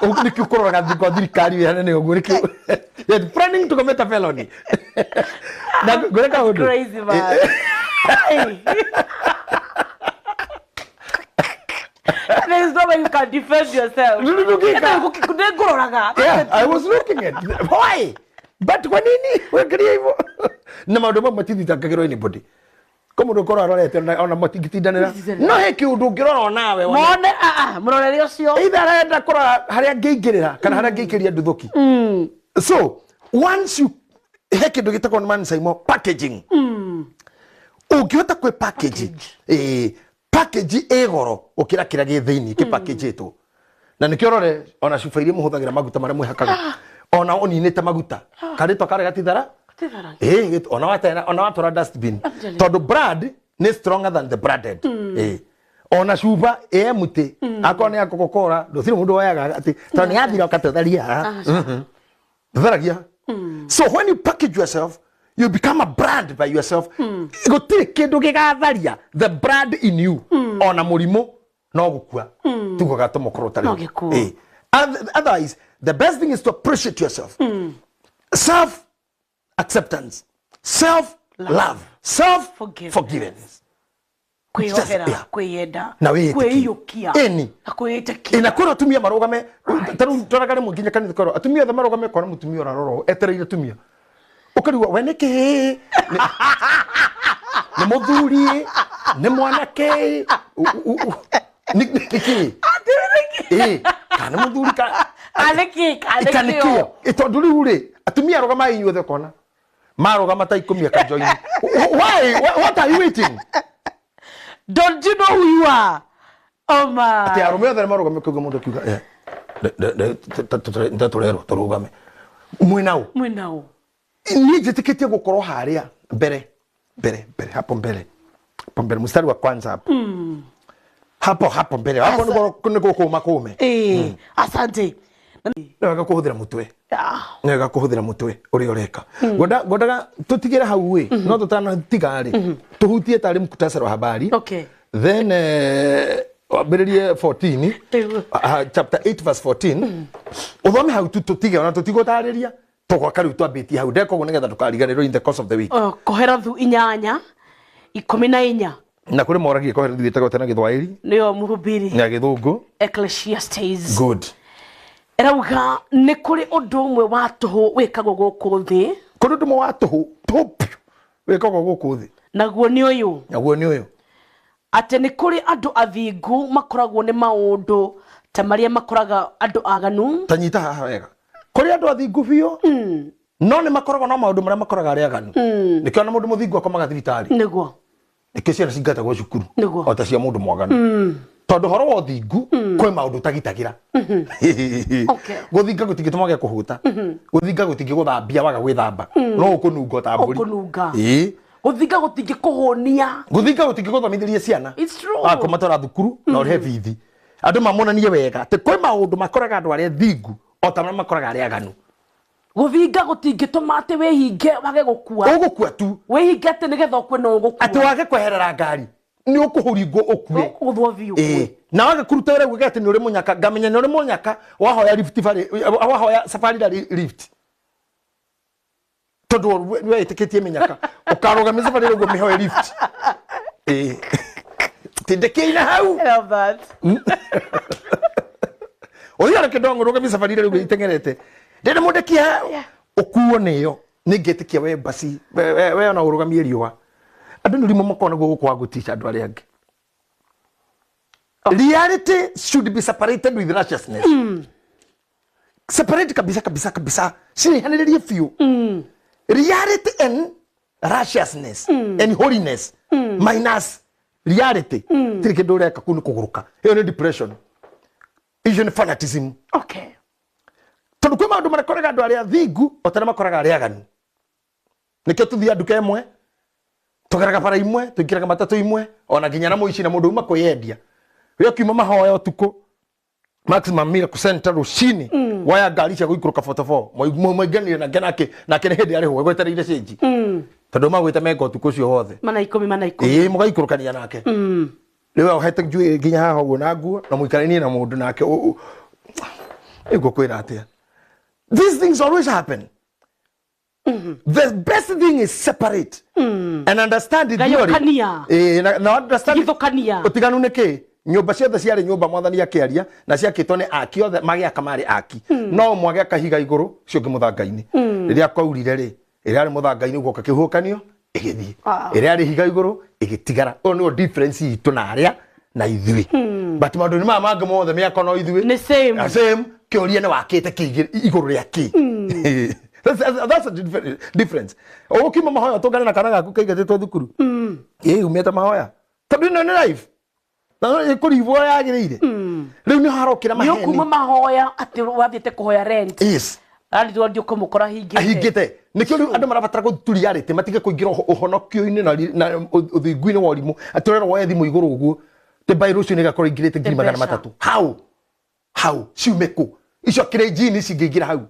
Unikio kororaga kwa thirikari ya nene oguo nikio. You're planning to commit a felony. Crazy man. There is no way you can defend yourself. Yeah, I was looking at why? But kwa nini? Wekiria hivyo. Na maundu mamwe tithitangagirwo anybody. Komu ndukora arorete ona matigitidanira. No heki undu ngirora nawe wona. Mone murorere ucio. Either arenda kora haria ngeingirira kana haria ngeikiria nduthuki. So, once you heki ndugitako man saimo packaging. Ukihota kwe package. Package egoro ukira kira githiini ki package eto. Na nikiorore ona cubairie muhuthagira maguta maria mwihakaga. Ona oninite maguta. Karito kare gatithara? Ona watora dustbin. Todo bread is stronger than the breaded. Ona cuba muti. Akone ya Coca-Cola, ndutire mundu wayaga ati toni yathira ukatotharia. Tharagia. So when you package yourself, you become a brand by yourself. Gutire kindu gigatharia the brand in you. Ona murimo no gukua. Tugo gatomo korotari. Otherwise, the best thing is to appreciate yourself. Self-acceptance, self-love, self-forgiveness. Kwihogera, kwiyenda, kwiyukia. Eni. Akwiyitekia. Inakora tumia marugame. Taru toragare muginya kanitha koro. Atumia the marugame kora mutumia oraroro. Etereire tumia. Ukariwa weneke. Ni muthuri, ni mwanake. Niki. Kana muthuri ka. Aleki. Itonduri ure. Atumia rogama inyuothe kona. Marogama ta ikumia ka join. Why? What are you waiting? Don't you know who you are? Oh my. Ati arumeo thare marogame kuga mundu kiuga. Ndatorero torugame. Mwinao. Ni jitikitie gukoro haria mbere hapo mbere mstari wa kwanza hapo. Hapo mbere hapo niko kumakome. Asante. Nega kuhuthira mutwe uri oreka. Godaga tutigira hau we no tutana tigari. Tuhutie tari mkutasari wa habari. Okay. Then Berelie 14 chapter 8 verse 14 uthome hau tutige ona tutigotariria tugwakari twambiti hau ndeko gunegetha tukariganirwo in the course of the week. Kohera thu 8:14 na kuri moragie kohera thu itagwo tena githwairi niyo muhubiri na githungu Ecclesiastes. Good. Erauga ni kuri undu umwe wa tuhu wikagwo guku thi. Kuri undu umwe wa tuhu wikagwo guku thi. Naguo ni uyu. Ate ni kuri andu athingu makoragwo ni maundu ta maria makoraga andu aganu. Tanyita haha wega. Kuri andu athingu biyo. No ni makoragwo na maundu maria makoraga ari aganu. Nikio na mundu muthingu akomaga thibitari. Niguo. ikiciana cingata gwa cukuru Niguo. ota cia mundu mwaganu tondu horo wa thingu kwe maundu tagitagira Okay. guthinga gutingituma ge kuhuta guthinga gutingi guthambia waga gwithamba no ukununga ta mburi Ukununga. Guthinga gutingi kuhonia. guthinga gutingi guthomithiria ciana It's true. akumatwara thukuru na uri bithi andu mamonanie wega te kwe maundu makoraga andu aria thingu ota maria makoraga aria aganu Guthinga gutingituma ati wehinge wage gukua. ugukua tu Wehinge ati nigetha ukue no ugukua. ati wage kweherera ngari ni ukuhuringo ukue Guthwo biu. na waga kuruta wira gwiga ati ni uri munyaka ngamenya ni uri munyaka wahoya lift wahoya safari da lift tondu we itikitie menyaka ukarogamia safari ro mihoya lift tindekeina hau I love that. Oya kidongo rogamia safari ro itengerete ndene mundekia ukuo niyo ningetikia we basi we ona urogamia riwa andu nurimo makona go kwa gutisha andu aria angi reality should be separated with righteousness separate kabisa sinihaniririe few reality and righteousness and holiness minus reality tiri kindu reka kunu kuguruka hiyo ni depression hiyo ni fanatism. Okay. Tondu kwe maundu marakoraga andu aria thingu otana makoraga aria aganu nikio tuthia nduka imwe tugeraga bara imwe tuikiraga matatu imwe ona nginya na muici na mundu uma kuyendia yo kiuma mahoya utuku maximum miracle center rucini waya ngari cia guikuruka 44 mwaigani na ngenake na kene hindi ari ho gwetereire cenji tondu magwite meko utuku cio hothe Mana 10 mugaikurukania nake riu ohete njui nginya haha uguo na nguo na muikaranie na mundu nake kwira atia. These things always happen. The best thing is separate and understand it. Na understand githukania utiganu niki nyumba ciothe ciari nyumba mwathani akiaria na ciakitwo ni aki othe magiaka mari aki no mwage kahiga iguru cio ngimuthangaini riria kwaurire ri iria ari muthangaini ugoka kihukanio igithii iria ari higa iguru igitigara o no difference itu na aria na ithui but maundu ni mama mothe miako no ithui ni same kiuria ni wakite ki iguru ria ki that's a difference ukima mahoya tungana na kana gaku kaigatitwo thukuru umeta mahoya tondu no ni life na kurivwo yagirire riu ni harokira maheni yo kuma mahoya ati wathite kuhoya rent yes ari ndio kumukora hingite nikio riu andu marabatara guturia rite matige kuingira uhonokio-ini na uthingu-ini wa urimu aturera woe thimu iguru uguo te virus ni gakora ingirite ngiri magana matatu how ciumeku icio kirejini cingiingira hau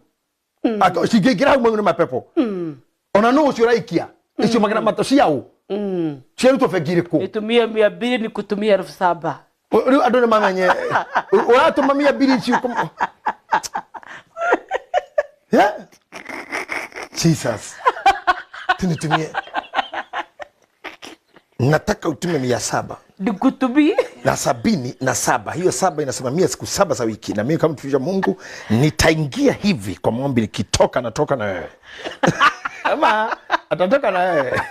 cingiingira hau mang'u mapepo ona no ucio raikia icio magana matatu ciao ciarutwo bengi iriku itumia 200 ni kutumia 7,000 riu andu ni mamenye uratuma 200 ciuko yeah Jesus tunitumie nataka utume 700 nikutumie na 77 hiyo 7 inasimamia siku 7 za wiki na mimi kama mtumishi wa Mungu nitaingia hivi kwa maombi nikitoka natoka na wewe ama atatoka na wewe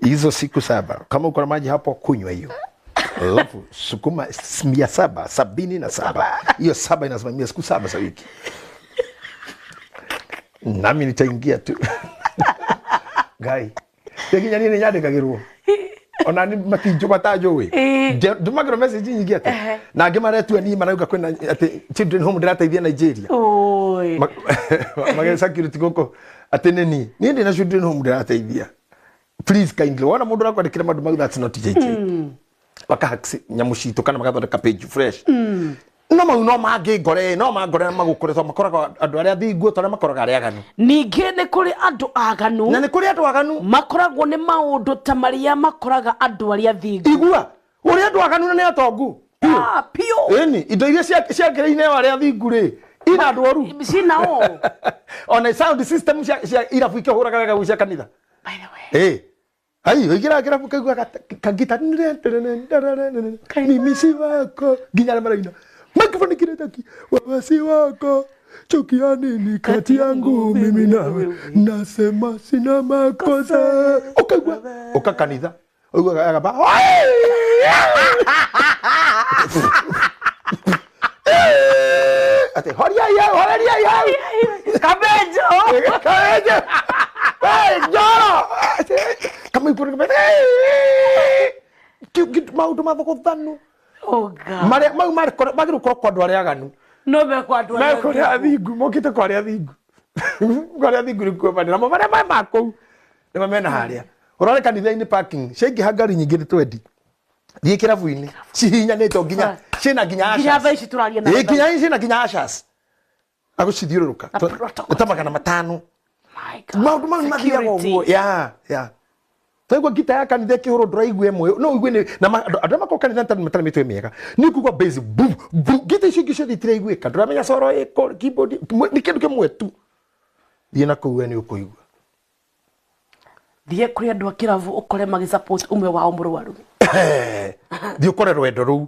hizo siku 7 kama uko na maji hapo kunywa hiyo alafu sukuma 777 hiyo 7 inasimamia siku 7 za wiki nami nitaingia tu gai teginya nini nyandikagirwo ona ni makinjo batajo we ndumagiro message nyingi ati na ngimaretua ni marauga kwena ati children home ndirateithia Nigeria oi magere security goko ati nini ni ndi na children home ndirateithia please kindly wana mundu rakwandikira mandu mau that's not JJ bakahaxi nyamushito kana magathondeka page fresh no mau no mangĩ ngore no mangore magukoretwo makoraga andu aria thingu tore makoraga aria aganu ningĩ nĩ kũrĩ andũ aganu na nĩ kũrĩ andũ aganu makoragwo nĩ maũndũ ta maria makoraga andũ aria thingu igua ũrĩa andũ aganu na nĩ atongu pio ĩni indo iria ciakĩrĩ-inĩ wa aria thingu rĩ ina andũ oru cinao ona sound system cia irabu ikĩhũraga wega gũcia kanitha by the way hai wĩkĩra kĩrabu kaigua kagita mimisi wako nginya arĩa maraina microphone kireta wawasi wako chukia nini kati yangu mimi nawe nasema sina makosa ukagwa ukakanitha ugagaba ate horia ya kabejo hey joro kama iko kit maundu mathogothanu Oh God. Mare magiru kwa andũ arĩa aganu. No me kwa andũ arĩa aganu. Na athingu mokite kwa arĩa athingu. Kwa arĩa athingu nĩkuo bani na mare makũ. Nĩ mamena harĩa. Ũrore kanitha-inĩ parking. Ciaingĩ hangari nyingĩ twendi. Thiĩ kĩrabu-inĩ. Cihinyanĩte nginya cina nginya ashas. Nginya thaa ici tũraria na. Nginya cina nginya ashas. Agũcithiũrũrũka. Tũtamagana matano. My God. Maũndũ mau mathiaga ũguo. Ya. Taigua gita ya kanitha kĩhũrũ ndũraigua ĩmwe no igue na andũ makoo kanitha matarĩ mĩtwe mĩega nĩ kugua bass boom gita icio ingĩ ciothe itiraiguĩka ndũramenya coro keyboard nĩ kĩndũ kĩmwe tu thiĩ na kũu we nĩ ũkũigua thiĩ kũrĩ andũ a kĩrabu ũkore magĩ-support ũmwe wao mũrwaru thiĩ ũkore rwendo rũu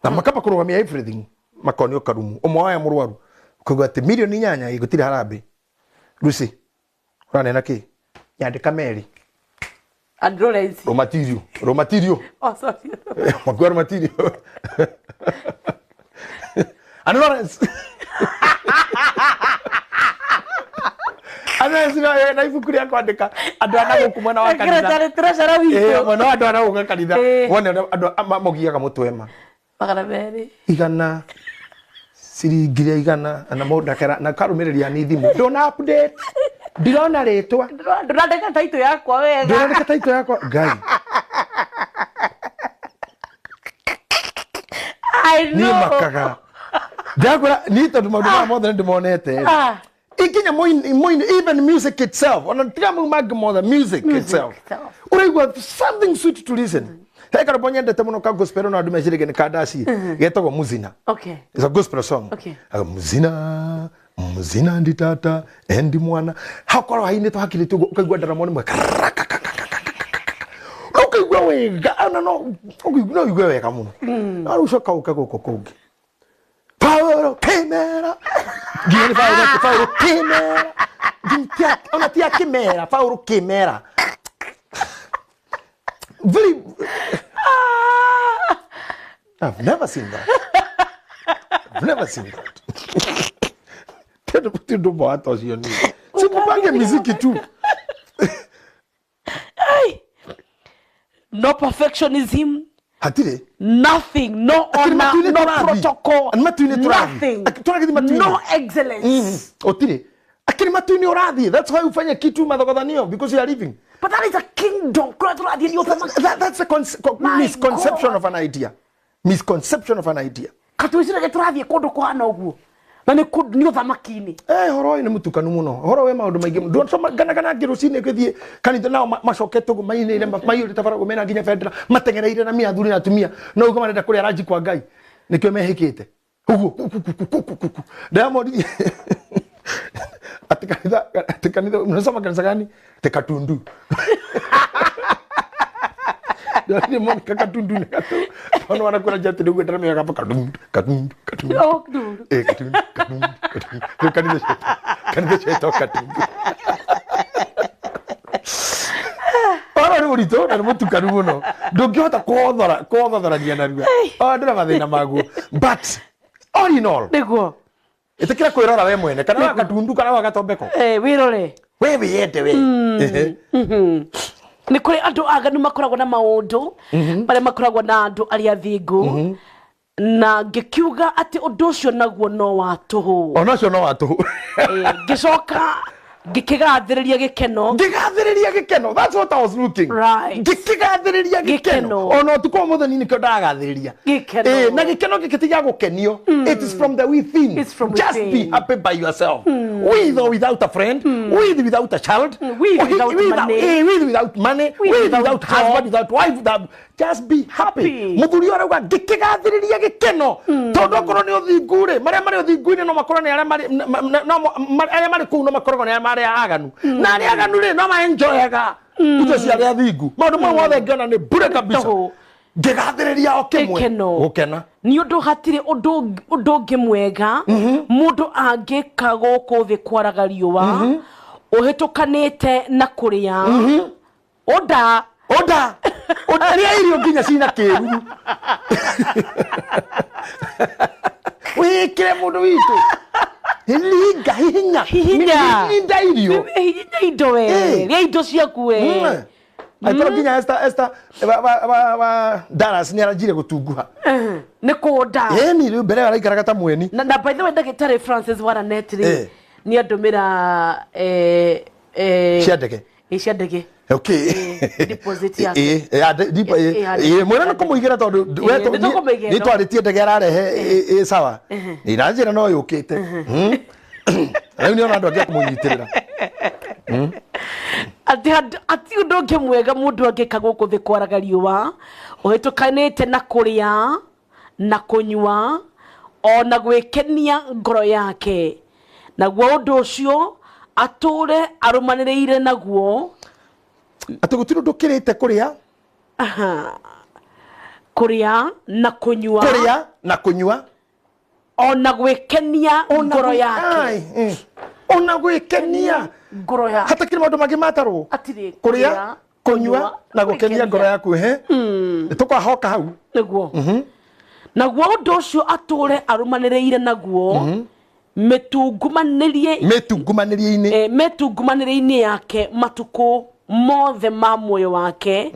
na makamba kũrũgamia everything makonio karumu ũmwe waya mũrwaru ũkaigua atĩ milioni 8 gũtirĩ harambĩ Lucy ũranena kĩ nyandĩka Mary Androlensi. Raw material. Oh, sorry. Magua material. And Lawrence. Ana sina na ibuku rĩa kwandĩka andũ ana gũkũ mwena wa kanitha. Sekretari treasurer witũ. Mwena wa andũ ana gũkũ kanitha. Wone andũ mogiaga mũtwema. Magana merĩ. Igana. Ciringi igana na mũndakera na karũmĩrĩria ni thimũ. Ndona update. Ndirona rĩtwa. Ndũrandĩka taito yakwa wega. Ndũrandĩka taito yakwa. Ngai. I know. Ni makaga. Ndagora ni tondu maundu ma mothe ndimonete. Ikinya moin even music itself. Ona tiga mag more music itself. Uraigua something sweet to listen. Heka bonye ndete muno ka gospel no andu mecirige ni kadasi. Getagwo muzina. Okay. It's a gospel song. Okay. Muzina. Muzina ndi tata endi mwana hakorwo hainĩtwo hakirĩtwo ũkaigua ndaramoni mwe ũkaigua wega ana no ũkaigua wega mũno na rĩu coka ũka gũkũ kũngĩ Paulo Kimera nginya nĩ Paulo Kimera ona tia Kimera Paulo Kimera very I've never seen that Tudo bota hoje ni. Se kupange muziki tu. No perfectionism. Hatire. Nothing. No honor. No protocol. Nothing. No excellence. Otire. Akini matuni orathi. That's why ufanya kitu madhogodhanio because you are living. But that is a kingdom. That's a misconception of an idea. Misconception of an idea. Katuicire geturathie kundu kwana uguo. Na ni uthamaki-ini horo ni mutukanu muno horo we maundu maingi ndonsoma gana ngirucini githie kanitha nao macokete go mainire maiyuri tabarago mena nginya fedra matengereire na mia thuri na tumia no ugo marenda kuria ranji kwa ngai nikio mehikite uguo Diamond atikanitha unasoma kanisa gani tekatundu Jadi mon katundu ni katu. Pano wana kuna jati ndugu ndara mega hapa katundu. Oh, katundu. Katundu. Kanisa cheto katundu. Ora ni urito na mutu kanu muno. Ndungihota kuothora dia narua. Ndira mathina maguo. But all in all. Niguo. Itikira kwirora we mwene kana katundu kana wagatombeko. Wirore. We wiyete we. Ni kuri andu aganu makoragwo na maundu bare makoragwo na andu aria thingu na ngikiuga ati undu ucio naguo no watuhu ona cio no watuhu ngicoka ngikigathiriria gikeno that's what I was looking right ngikigathiriria gikeno ona utuko muthoni ni kio ndagathiriria na gikeno gikitiga gukenio it is from the within just be happy by yourself with or without a friend with without a child without money without husband without wife just be happy muthuri arauga ngikigathiriria gikeno tondu korwo ni uthingure maria mari uthinguine no makorwo ni aria mari kuu no makorwo ni aria aganu na aria aganu ri no ma enjoyaga uto cia aria thingu maundu mau mothe ngiona ni bure kabisa ngigathiriria o kimwe gukena ni undu hatire undu ngimwega mundu angika guku thi kwaraga riuwa uhitukanite na kuria oda ria irio nginya cina kiru wikire mundu witu Hilinga hihinya. Hihinda irio. Hihinya indo we. Ria indo ciaku we. Aikora kinya esta Dallas ni arajire gutunguha. Ni kuda. Ni riu mbere araikaraga ta mweni. Na by the way ndagitari Francis Waranetri ni andumira ciandege. Ciandege. Okay. Deposit yake. Mwena no kumuigira tondu weto ni twaritie ndege ararehe sawa. Ni ranjira no yukite. Ayo ni ona andu angi kumunyitirira. Ati undu ungi mwega mundu angika guku thi kwaraga riua uhitukanite na kuria na kunywa ona gwikenia ngoro yake naguo undu ucio ature arumaniriire naguo ati gutiro ndukirite kuria kuria na kunywa ona gwikenia ngoro yake ona gwikenia ngoro yake hata kile maundu mangi matarwo atiri kuria kunywa na gukenia ngoro yaku tukahoka hau niguo naguo undu ucio ature arumaniriire naguo metungumaniriine yake matuku mothe ma muoyo wake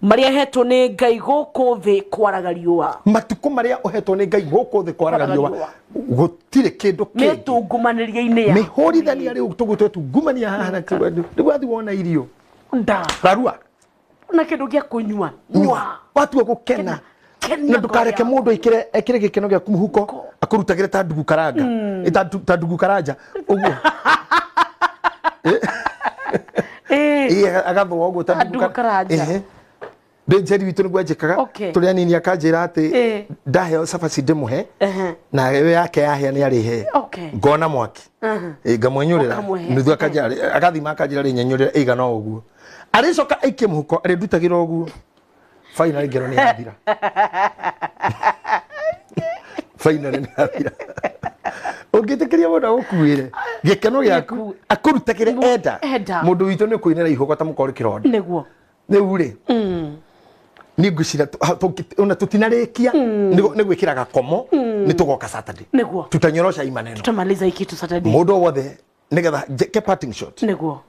maria hetwo ni Ngai guku thi kwaraga riua matuku maria uhetwo ni Ngai guku thi kwaraga riua gutire kindu kingi metungumaniriine ya mihorithania riu tugutungumania haha na riu athi wona irio rarua na kindu gia kunywa nywa watu gukena na ndukareke mundu ekire gikeno gia kumuhuko akurutagire ta ndugu karanga ta ndugu karanja uguo agathwa uguo ta ndugu karanja Benjeri witu niguo njikaga tuli anini akanjira ati ndaheo cabaci ndimuhe na we yake yahia ni arihe ngona mwaki ngamwenyurira nuthu agathima akanjira ri nyenyurira igana uguo aricoka aikie muhuko ari ndutagira uguo finally ngero ni yathira finally ni yathira ungitikiria mundu gukuire gikeno giaku akurutakire enda mundu witu ni kuinira ihuko ta mukori kironda niguo ri ni ngucira ona tutinarikia ni gwikira gakomo ni tugoka Saturday niguo tutanyorosha imaneno tutamaliza ikitu Saturday mundu wothe nigetha ke parting shot niguo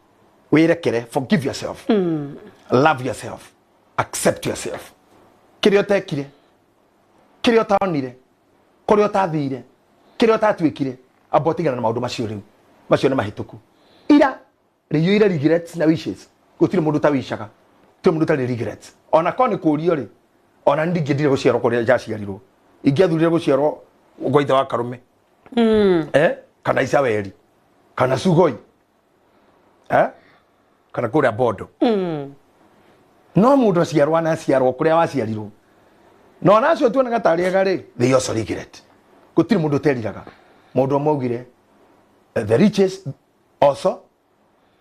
wirekere forgive yourself love yourself accept yourself kiria utekire kiria utaonire kuria utathire kiria utatuikire abotigana na maundu macio riu macio ni mahituku ira regrets na wishes gutire mundu ta wishaga tu mundu ta regrets ona koni kurio ri ona ndigidire guciarwo kuria jaciarirwo ingiathurire guciarwo ngoithe wa karume kana Isaweli kana Sugoi kana kuria Bondo no mundu aciarwo na aciarwo kuria waciarirwo no nacio tuonaga tari ega ri they also regret gutire mundu teriraga mundu amaugire the riches also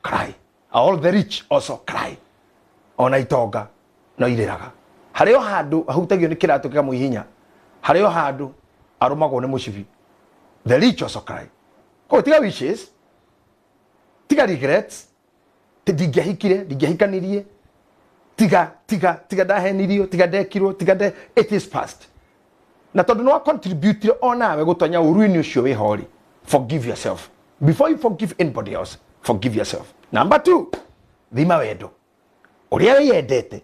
cry all the rich also cry ona itonga no iriraga hario handu ahutagio ni kiratu kya muhinya hario handu arumagwo ni mucibi the rich also cry ko tiga wishes tiga regrets ndingehikire ndingehikanirie tiga dahenirio tiga dekirwo tiga it is past na tondu no contribute onawe gutonya uruini ucio wi hori forgive yourself before you forgive anybody else forgive yourself number 2 thima wendo uria wiyendete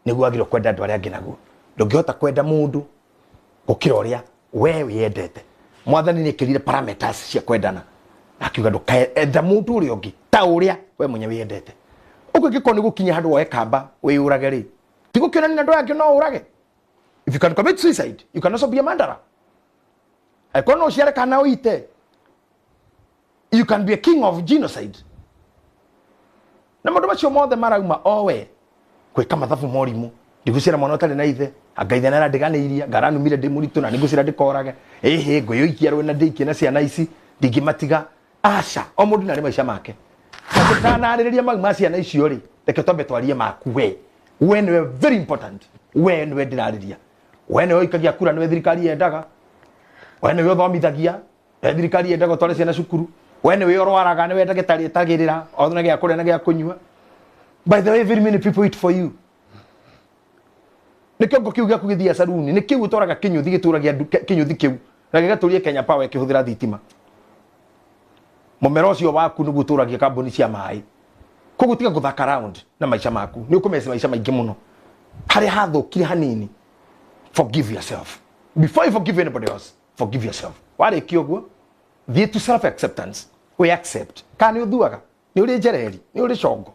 niguo agiro kwenda andu aria angi naguo ndungihota kwenda mundu gukira uria we wiyendete mwathani ni kirire parameters cia kwendana akiuga ndukaenda mundu uria ungi ta uria we mwenye wiyendete uko giko ni gukinya handu woe kamba wiyurage ri tigukiona ni andu angi no urage if you can commit suicide you can also be a murderer akono ciare kana uite you can be a king of genocide na mundu macio mothe marauma owe kwika mathabu morimu ndigucira mwana utari na ithe angaithe na ndiganeiria ngaranumire ndi muritu na nigucira ndikorage nguyo ikiarwe na ndikie na ciana ici ndingimatiga aca o mundu na maica make tutanaririria magma ciana icio ri reke twambe twarie maku we niwe very important we niwe ndirariria we niwe ikagia kura niwe thirikari yendaga we niwe uthomithagia thirikari yendaga tware ciana cukuru we niwe urwaraga niwe ndagitari etagirira othe na gia kuria na gia kunyua by the way very many people eat for you nikio ngokiuga kugithia saruni nikiu utoraga kinyuthi gituragia kinyuthi kiu na gigaturie Kenya Power kihuthira thitima mumero ucio waku nugu turagia kambuni cia mai koguo tiga guthaka around na maisha maku ni ukomesa maisha maingi muno hari hathukire hanini. Forgive yourself before you forgive anybody else. Forgive yourself. Wale kioguo thie to self acceptance. We accept kana uthuaga ni uri njereri ni uri congo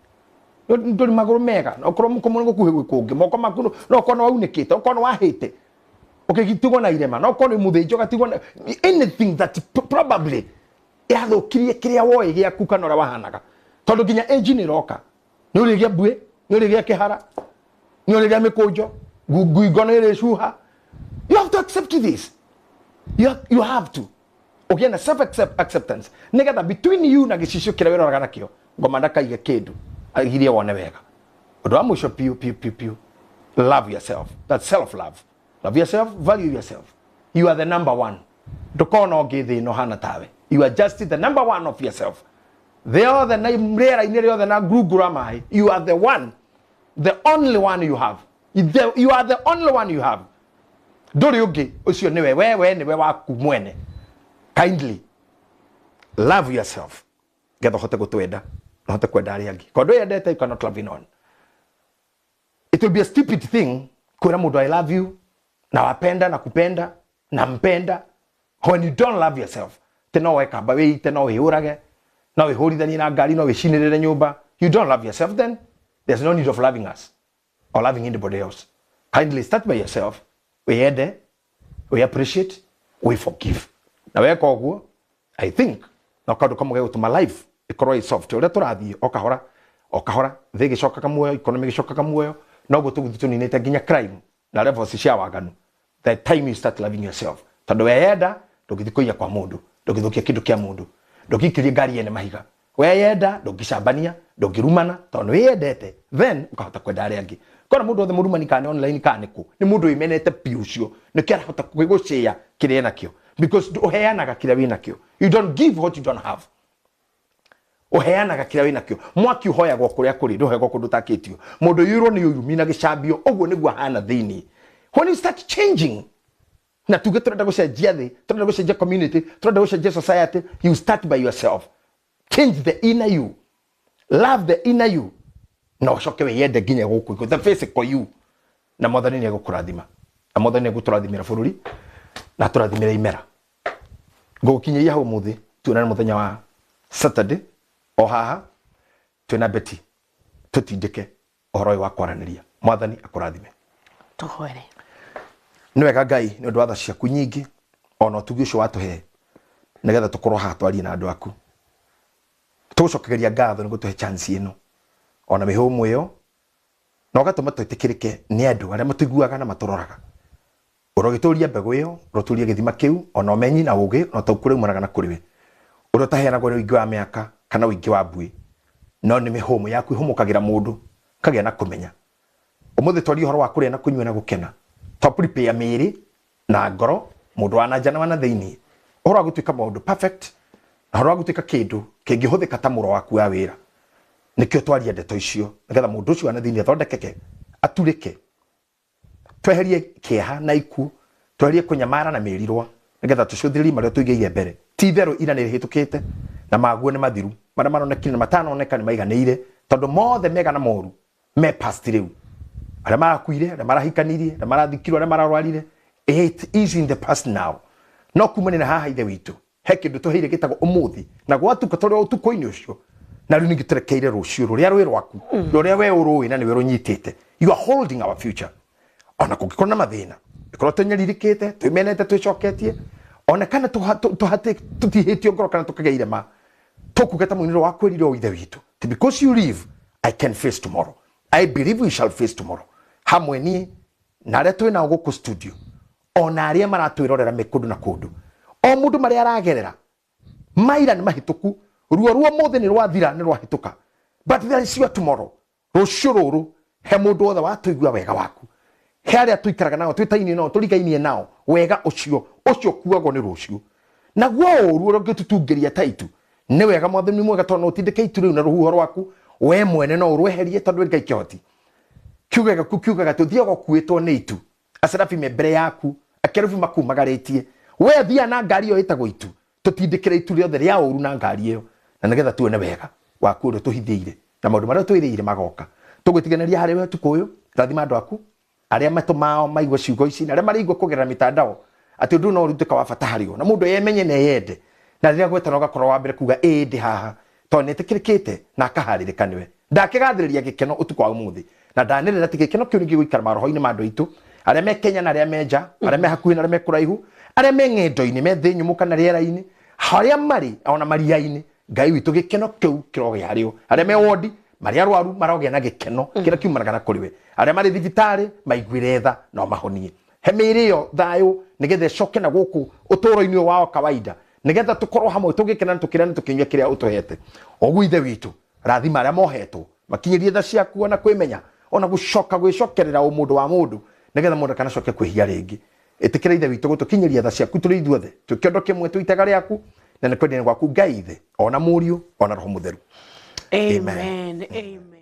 nduri maguru mega okoro mukomo ngukuhe gwikungi moko maku no kono waunikite okono wahite ukigitugo na irema no kono muthinjo gatigwo anything that probably yathukirie kiria woe giaku kana ora wahanaga tondu ginya engine roka ni uri gia bue ni uri gia kihara ni uri gia mikunjo guigono ire shuha. You have to accept this. You have to. Okay, na self acceptance nigetha between you na gicisho kiria wiroraga nakio ngoma ndakaige kindu agirie wone wega undu wa mwisho piu love yourself. That's self love. Love yourself, value yourself. You are the number one. Ndukona ngithi no hana tawe. You are just the number one of yourself. They are the name rare in the na grugura mai. You are the one, the only one you have. You are the only one you have. Dori ugi ucio niwe niwe waku mwene. Kindly love yourself. Getha hote gutwenda na hote kwenda ari angi. Kondo yendete you cannot love in on. It will be a stupid thing kwira mundu I love you na wapenda na kupenda na mpenda when you don't love yourself. Teno weka ba we teno we urage na we holithani na ngari no we shinirire nyumba. You don't love yourself, then there's no need of loving us or loving anybody else. Kindly start by yourself. We ende, we appreciate, we forgive. Na weka oguo, I think na kadu kama gego to my life ikoroi soft ore turathi okahora thigi coka kamuoyo economy gicoka kamuoyo no go tugutu ni nete ginya crime na levels cia waganu. The time you start loving yourself tondu weyenda ndugithikoia kwa mundu ndugithukia kindu kia mundu ndugikirie ngari ene mahiga weyenda ndugicambania ndugirumana tondu weyendete then ukahota kwenda ari angi kora mundu othe murumani kana online kana ku ni mundu imenete piu cio ni kira hota kwigucia kiria nakio because uheanaga kiria winakio. You don't give what you don't have. Uheanaga kiria winakio mwaki uhoyagwo kuria kuri nduhego kundu takitio mundu yuro ni yurumina gicambio oguo niguo hana thini. When you start changing na tuge turenda gucenjia thi turenda gucenjia community turenda gucenjia society, you start by yourself. Change the inner you, love the inner you, na ucoke weyende nginya guku the physical you. Na mwathani ni egukurathima na mwathani ni eguturathimira bururi na turathimira imera gukinyia hau muthi tuonana muthenya wa Saturday o haha twina beti tutindike ohoro wa kwaraniria. Mwathani akurathime tuhoere. Ni wega Ngai ni undu wa tha ciaku nyingi ona utugi ucio watuhe nigetha tukorwo ha twarie na andu aku. Tucokegeria ngatho ni gutuhe chance ino ona mihumu iyo na ugatuma twitikirike ni andu aria matuiguaga na maturoraga. Urogituria mbegu iyo roturia githima kiu ona umenyi na ugi no taukure umanaga na kuriwe urotaheana gwa wingi wa miaka kana wingi wa bui no ni mihumu yaku ihumukagira mundu kagia na kumenya. Umuthi twari horo wa kuria na kunywa na gukena to prepare miri na ngoro mundu wana jana wana thiini horo gutuika mundu perfect na horo gutuika kindu kingihuthika ta muro waku wa wira. Nikio twaria ndeto icio nigetha mundu ucio wana thiini athondekeke aturike tweherie kieha na iku tweherie kunyamara na mirirwa nigetha tucuthiri maria tuigeire mbere ti theru ira ni hitukite na maguo ni mathiru maria maronekire na matanoneka ni maiganeire tondu mothe mega na moru me past riu aria marakuire aria marahikanirie aria marathikirwo aria mararwarire it is in the past now. No kumane na haha ithe witu he kindu tuheire gitagwo umuthi na gwatuka turi utuko-ini ucio na riu ningiturekeire rucio ruria rwi rwaku ruria we urui na ni we runyitite. You are holding our future. Ona kungikora na mathina ikorwo tunyeririkite twimenete twicoketie ona kana tuhate tutihitio ngoro kana tukageire ma tukugeta muniro wa kwirire o ithe witu because you live I can face tomorrow. I believe we shall face tomorrow. Hamwe ni na aria twina guku studio ona aria maratwirorera mikundu na kundu o mundu maria aragerera maira ni mahituku ruo mothe ni rwathira ni rwahituka but there is your tomorrow. Rucio ruru he mundu othe watuigua wega waku he aria tuikaraga nao twitaini nao turigainie nao wega ucio kuago ni rucio na guo ruo ngitutungeria taitu ni wega mwathani mwega tondu utindikeitu riu na ruhuho rwaku we mwene no urweherie tondu ngai kihoti kiugaga tuthiaga kuitwo ni itu asarafi membere yaku akerufi makumagaritie we thia na ngari yo itagwo itu tutindikire itu riothe ria uru na ngari iyo na nigetha tuone wega wa kũrĩa tuhithĩire na maũndũ marĩa twĩrĩire magoka tũgwĩtiganĩria harĩ we tukoyo rathima andũ aku arĩa matũmao maigua ciugo ici na arĩa maraigua kũgerera mitandao atĩ ũndũ no ũrutĩka wa bata harĩ o na mũndũ yemenye na yende na rĩrĩa gwetana ũgakorwo wa mbere kuga ndĩ haha tondũ nĩtĩkĩrĩkĩte na akaharĩrĩka nĩwe ndakigathĩrĩria gĩkeno ũtukũ wa ũmũthĩ na ndanĩrĩra atĩ gĩkeno kĩu nĩ gĩgũikara maroho-inĩ ma andũ aitũ arĩa me Kenya na arĩa me nja arĩa me hakuhĩ na arĩa me kũraihu arĩa me ng'endo-inĩ me thĩ nyũmũ kana rĩera-inĩ harĩa marĩ ona maria-inĩ Ngai witũ gĩkeno kĩu kĩrogĩa harĩo arĩa me wodi marĩa arwaru marogĩa na gĩkeno kĩrĩa kiumanaga na kũrĩ we arĩa marĩ thibitarĩ maiguĩre tha no mahonie he mĩĩrĩ ĩyo thayũ nĩgetha ĩcoke na gũkũ ũtũũro-inĩ wao kawaida nĩgetha tũkorwo hamwe tũgĩkena tũkĩrĩa tũkĩnyua kĩrĩa ũtũhete ũguo ithe witũ rathima arĩa mohetwo makinyĩrie tha ciaku ona kwĩmenya ona gũcoka gwĩcokerera mũndũ wa mũndũ nĩgetha mũndũ akanacoke kwĩhia rĩngĩ ĩtĩkĩra ithe witũ gũtũkinyĩria tha ciaku tũrĩ ithuothe tũkĩondo kĩmwe twĩtaga rĩaku na nĩ kwendene gwaku Ngai ithe ona mũriũ ona roho mũtheru amen amen.